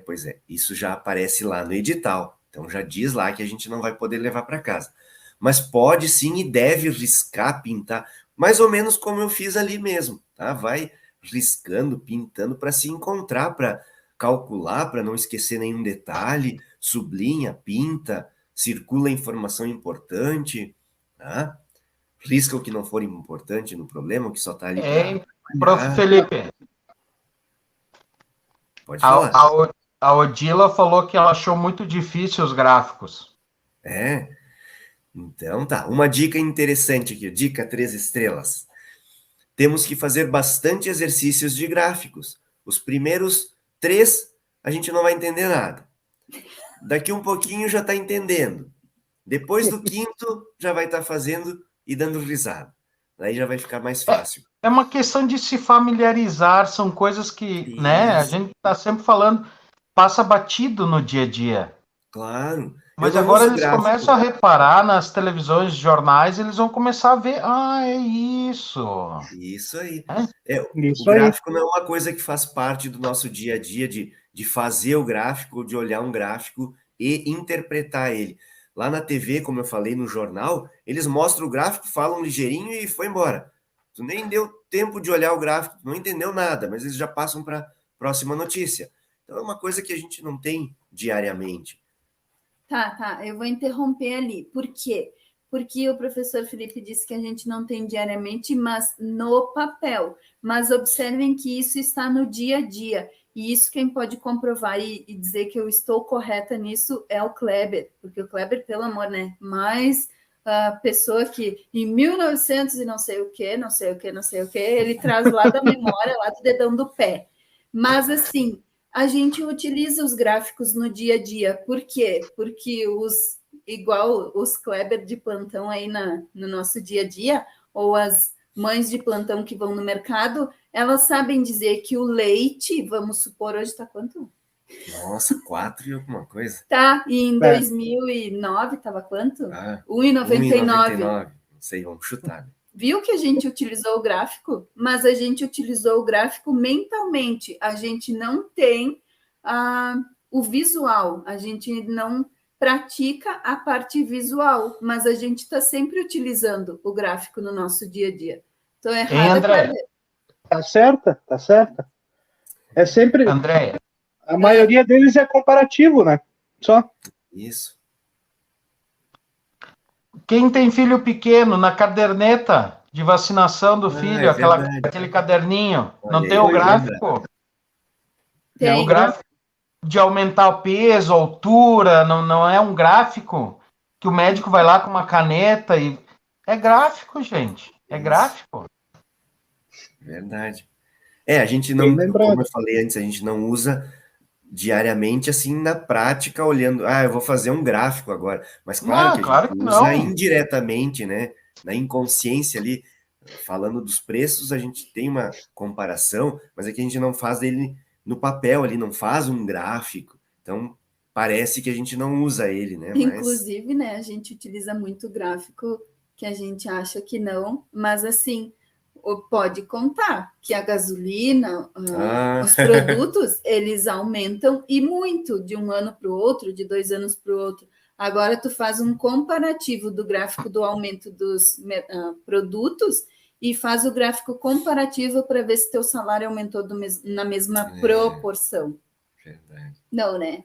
S5: Pois é, isso já aparece lá no edital, então já diz lá que a gente não vai poder levar para casa. Mas pode sim e deve riscar, pintar, mais ou menos como eu fiz ali mesmo, tá? Vai riscando, pintando para se encontrar, para calcular, para não esquecer nenhum detalhe, sublinha, pinta, circula informação importante, tá? Risca o que não for importante no problema, o que só está ali para...
S4: Prof. Felipe,
S5: Pode falar.
S4: a Odila falou que ela achou muito difícil os gráficos.
S5: Então tá, uma dica interessante aqui, dica 3 estrelas. Temos que fazer bastante exercícios de gráficos. Os primeiros 3, a gente não vai entender nada. Daqui um pouquinho já está entendendo. Depois do 5º, já vai estar fazendo e dando risada. Daí já vai ficar mais fácil.
S4: É uma questão de se familiarizar, são coisas que, né, a gente está sempre falando, passa batido no dia a dia.
S5: Claro.
S4: Mas agora eles começam a reparar nas televisões, jornais, eles vão começar a ver, é isso.
S5: Isso aí.
S3: Isso
S5: o gráfico não é uma coisa que faz parte do nosso dia a dia, de fazer o gráfico, de olhar um gráfico e interpretar ele. Lá na TV, como eu falei, no jornal, eles mostram o gráfico, falam ligeirinho e foi embora. Tu nem deu tempo de olhar o gráfico, não entendeu nada, mas eles já passam para a próxima notícia. Então é uma coisa que a gente não tem diariamente.
S1: Tá, eu vou interromper ali. Por quê? Porque o professor Felipe disse que a gente não tem diariamente, mas no papel. Mas observem que isso está no dia a dia. E isso quem pode comprovar e dizer que eu estou correta nisso é o Kleber. Porque o Kleber, pelo amor, né? Mais a pessoa que em 1900 e não sei o que, ele traz lá da memória, lá do dedão do pé. Mas, assim, a gente utiliza os gráficos no dia a dia. Por quê? Porque igual os Kleber de plantão aí no nosso dia a dia, ou as mães de plantão que vão no mercado, elas sabem dizer que o leite, vamos supor, hoje está quanto?
S5: Nossa, 4 e alguma coisa.
S1: Tá, e em 2009 estava quanto?
S5: 1,99. Não sei, vamos chutar.
S1: Viu que a gente utilizou o gráfico? Mas a gente utilizou o gráfico mentalmente. A gente não tem o visual, a gente não pratica a parte visual, mas a gente está sempre utilizando o gráfico no nosso dia a dia. Então, é errado.
S4: André?
S3: Tá certa. É sempre...
S4: André?
S3: A maioria deles é comparativo, né? Só.
S5: Isso.
S4: Quem tem filho pequeno, na caderneta de vacinação do filho, aquele caderninho, não tem o gráfico? Tem o gráfico de aumentar o peso, a altura, não é um gráfico que o médico vai lá com uma caneta e... É gráfico, gente. É gráfico.
S5: Verdade. A gente não, como eu falei antes, a gente não usa diariamente, assim, na prática, olhando, eu vou fazer um gráfico agora. Mas claro que a gente usa indiretamente, né? Na inconsciência ali, falando dos preços, a gente tem uma comparação, mas é que a gente não faz ele no papel ali, não faz um gráfico. Então, parece que a gente não usa ele, né?
S1: Inclusive, né, a gente utiliza muito gráfico que a gente acha que não, mas assim, pode contar que a gasolina, os produtos, eles aumentam e muito, de um ano para o outro, de 2 anos para o outro. Agora, tu faz um comparativo do gráfico do aumento dos produtos e faz o gráfico comparativo para ver se teu salário aumentou na mesma proporção.
S5: Verdade.
S1: Não, né?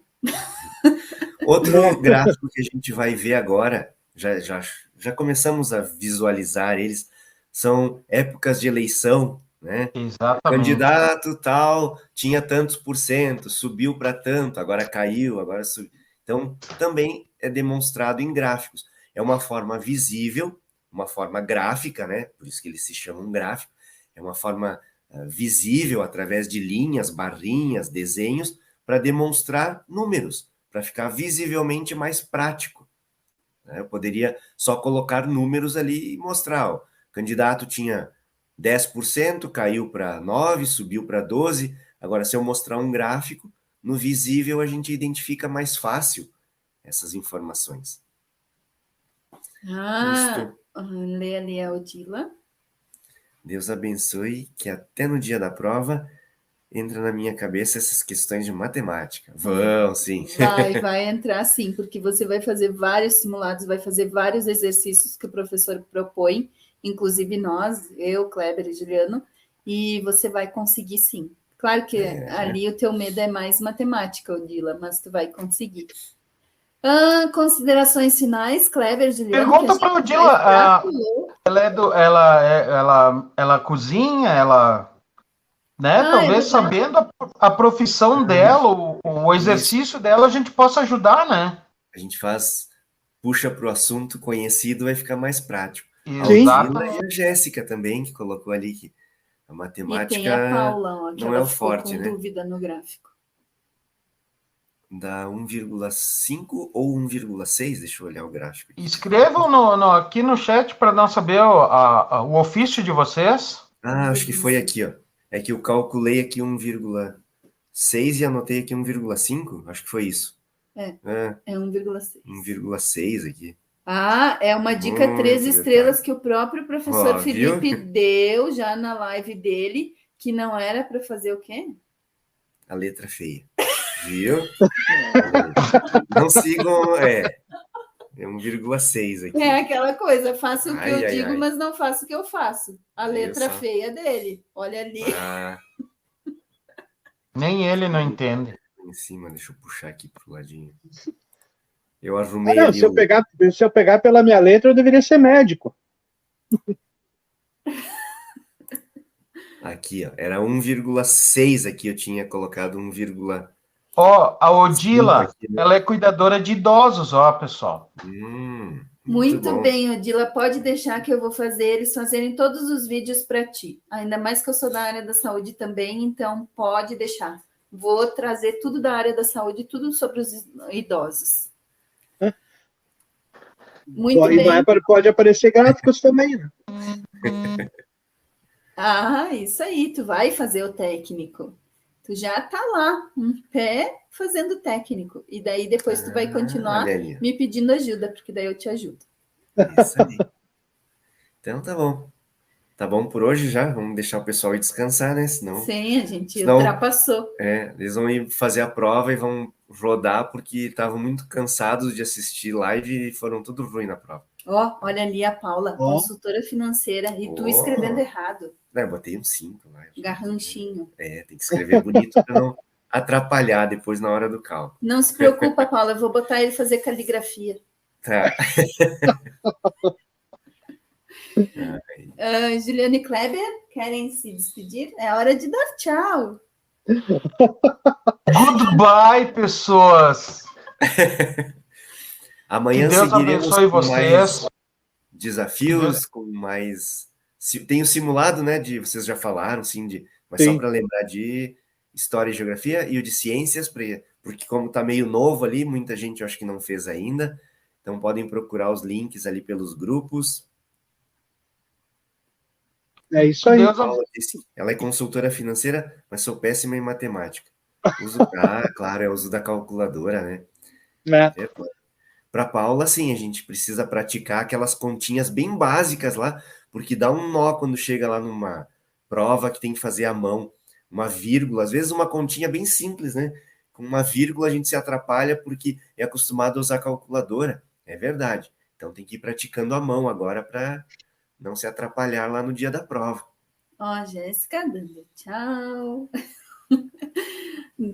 S5: Outro gráfico que a gente vai ver agora, já começamos a visualizar eles, são épocas de eleição, né?
S4: Exatamente.
S5: Candidato tal, tinha tantos por cento, subiu para tanto, agora caiu, agora subiu. Então, também é demonstrado em gráficos. É uma forma visível, uma forma gráfica, né? Por isso que eles se chamam gráfico. É uma forma visível através de linhas, barrinhas, desenhos, para demonstrar números, para ficar visivelmente mais prático. Eu poderia só colocar números ali e mostrar. O candidato tinha 10%, caiu para 9%, subiu para 12%. Agora, se eu mostrar um gráfico, no visível a gente identifica mais fácil essas informações.
S1: Lê ali a Odila.
S5: Deus abençoe, que até no dia da prova entra na minha cabeça essas questões de matemática. Vão, sim.
S1: Vai entrar sim, porque você vai fazer vários simulados, vai fazer vários exercícios que o professor propõe, inclusive nós, eu, Kleber e Juliano, e você vai conseguir sim. Claro que ali o teu medo é mais matemática, Odila, mas tu vai conseguir. Considerações finais, Kleber, Juliano?
S4: Pergunta para a Odila, ela cozinha, ela... Né? Talvez sabendo a profissão dela, o exercício dela, a gente possa ajudar, né?
S5: A gente puxa para o assunto conhecido, vai ficar mais prático.
S4: Exatamente.
S5: E a Jéssica também, que colocou ali que a matemática
S1: e tem a Paula, ó, que
S5: não
S1: ela
S5: é o
S1: ficou
S5: forte,
S1: com
S5: né?
S1: dúvida no gráfico.
S5: Dá 1,5 ou 1,6? Deixa eu olhar o gráfico aqui.
S4: Escrevam aqui no chat para nós saber o ofício de vocês.
S5: Acho que foi aqui, ó. É que eu calculei aqui 1,6 e anotei aqui 1,5. Acho que foi isso.
S1: É 1,6.
S5: 1,6 aqui.
S1: É uma dica
S5: Muito
S1: 3 estrelas
S5: detalhe.
S1: que o próprio professor Felipe
S5: viu?
S1: deu já na live dele, que não era para fazer o quê?
S5: A letra feia. Viu? Não sigam, é 1,6 aqui.
S1: É aquela coisa, faço o que eu digo, mas não faço o que eu faço. A letra feia dele, olha ali.
S4: Nem ele não entende.
S5: Em cima, deixa eu puxar aqui pro ladinho. Eu arrumei ali.
S3: Se eu pegar pela minha letra, eu deveria ser médico.
S5: Aqui, ó, era 1,6 aqui, eu tinha colocado 1,5.
S4: A Odila, aqui, né? Ela é cuidadora de idosos, pessoal.
S1: Muito bem, Odila, pode deixar que eu vou fazer eles fazerem todos os vídeos para ti. Ainda mais que eu sou da área da saúde também, então pode deixar. Vou trazer tudo da área da saúde, tudo sobre os idosos. Muito bem.
S3: Pode aparecer gráficos também, né?
S1: Isso aí, tu vai fazer o técnico. Tu já tá lá, um pé fazendo técnico. E daí depois tu vai continuar me pedindo ajuda, porque daí eu te ajudo.
S5: Isso aí. Então tá bom. Tá bom por hoje já? Vamos deixar o pessoal ir descansar, né?
S1: Sim, a gente ultrapassou.
S5: Eles vão ir fazer a prova e vão rodar porque estavam muito cansados de assistir live e foram tudo ruim na prova.
S1: Olha ali a Paula, consultora financeira, e tu escrevendo errado.
S5: Eu botei um 5 lá.
S1: Garranchinho.
S5: Tem que escrever bonito para não atrapalhar depois na hora do cálculo.
S1: Não se preocupa, Paula, eu vou botar ele fazer caligrafia.
S5: Tá.
S1: Juliano e Kleber, querem se despedir? É hora de dar tchau.
S4: Goodbye, pessoas.
S5: Amanhã
S4: que Deus abençoe vocês.
S5: Mais desafios, com mais... Tem o simulado, né? Vocês já falaram, sim, mas só para lembrar de História e Geografia e o de Ciências, porque como está meio novo ali, muita gente eu acho que não fez ainda. Então podem procurar os links ali pelos grupos.
S3: É isso aí.
S4: Deus
S5: Paula disse, ela é consultora financeira, mas sou péssima em matemática. Claro, é o uso da calculadora, né?
S3: Né?
S5: Para Paula, sim, a gente precisa praticar aquelas continhas bem básicas lá, porque dá um nó quando chega lá numa prova que tem que fazer à mão, uma vírgula, às vezes uma continha bem simples, né? Com uma vírgula a gente se atrapalha porque é acostumado a usar calculadora, é verdade. Então tem que ir praticando à mão agora para não se atrapalhar lá no dia da prova.
S1: Ó, Jéssica dando tchau.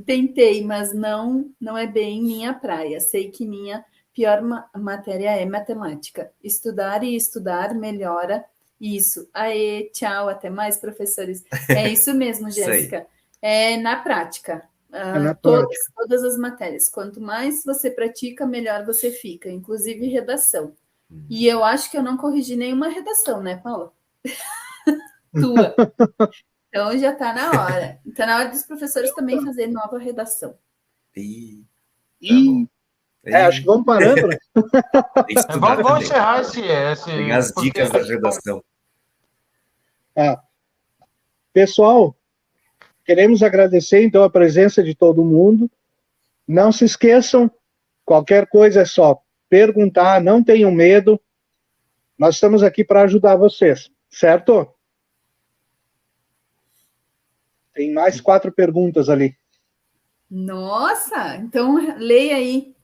S1: Tentei, mas não é bem minha praia. Sei que minha pior matéria é matemática. Estudar e estudar melhora isso. Aê, tchau, até mais, professores. É isso mesmo,
S5: Isso aí.
S1: Jéssica. É na prática.
S3: É na prática.
S1: Todas as matérias. Quanto mais você pratica, melhor você fica, inclusive redação. E eu acho que eu não corrigi nenhuma redação, né, Paula? Tua. Então já está na hora. Está na hora dos professores também fazerem nova redação.
S5: Ih,
S3: E acho que vamos parando, né?
S5: Tem que estudar
S4: Vamos
S5: também.
S4: encerrar esse
S5: Pegar as dicas da redação.
S3: Pessoal, queremos agradecer, então, a presença de todo mundo. Não se esqueçam, qualquer coisa é só perguntar, não tenham medo. Nós estamos aqui para ajudar vocês, certo? Tem mais 4 perguntas ali.
S1: Nossa, então leia aí.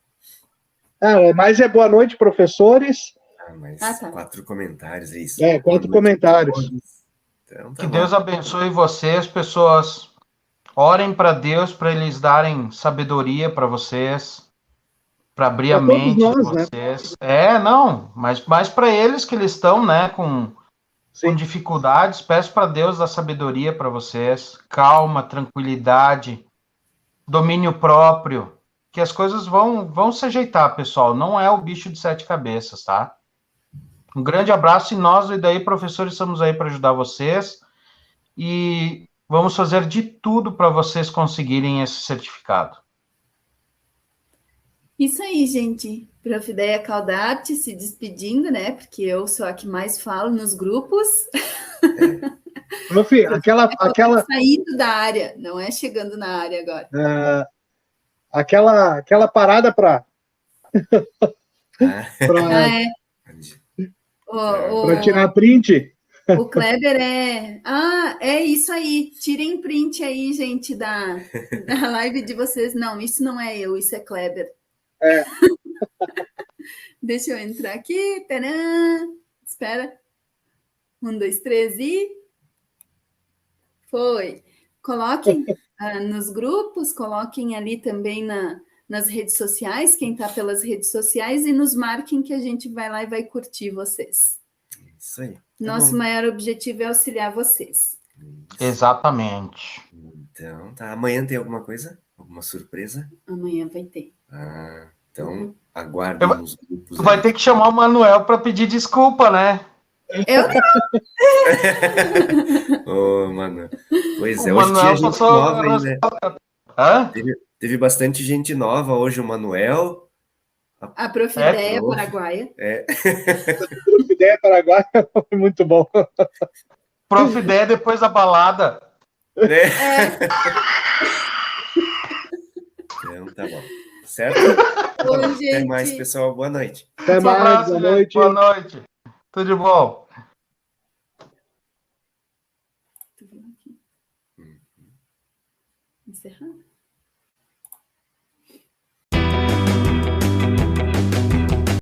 S3: Mas é boa noite, professores.
S5: Mas
S1: tá.
S5: 4 comentários, é isso.
S3: 4 comentários.
S5: Então, tá
S4: Que
S5: bom.
S4: Deus abençoe vocês, pessoas. Orem para Deus, para eles darem sabedoria para vocês, para abrir
S3: Pra
S4: a mente
S3: todos
S4: de
S3: nós, né?
S4: vocês. Mas mais para eles que eles estão, né, com dificuldades. Peço para Deus dar sabedoria para vocês, calma, tranquilidade, domínio próprio, que as coisas vão se ajeitar, pessoal. Não é o bicho de 7 cabeças, tá? Um grande abraço e nós, e daí, professores, estamos aí para ajudar vocês e vamos fazer de tudo para vocês conseguirem esse certificado.
S1: Isso aí, gente. Prof. Deia Caldarte se despedindo, né? Porque eu sou a que mais falo nos grupos.
S3: Prof, aquela...
S1: Saindo da área, não é chegando na área agora.
S3: Aquela parada para tirar print.
S1: O Kleber é isso aí. Tirem print aí, gente, da live de vocês. Não, isso não é eu, isso é Kleber. Deixa eu entrar aqui. Tcharam. Espera. 1, 2, 3 e... Foi. Coloquem nos grupos, coloquem ali também nas redes sociais, quem está pelas redes sociais, e nos marquem que a gente vai lá e vai curtir vocês.
S5: Isso aí.
S1: Nosso maior objetivo é auxiliar vocês.
S4: Exatamente.
S5: Então, tá. Amanhã tem alguma coisa? Alguma surpresa?
S1: Amanhã vai ter.
S5: Então, aguardem nos grupos.
S4: Tu vai ter que chamar o Manuel para pedir desculpa, né?
S1: Eu
S5: não! Mano. Pois é,
S4: o
S5: hoje
S4: Manuel
S5: tinha gente nova aí, né? Teve bastante gente nova hoje, o Manuel.
S1: A Prof. Deia Paraguaia.
S3: Prof. Deia Paraguaia foi muito bom.
S4: Prof. Deia depois da balada.
S5: Então, tá bom. Certo?
S1: Bom,
S5: Até
S1: gente.
S5: mais, pessoal. Boa noite.
S3: Até mais,
S4: abraço,
S3: boa noite.
S4: Boa noite. Tudo de bom.
S1: Tu viu aqui? Encerrar?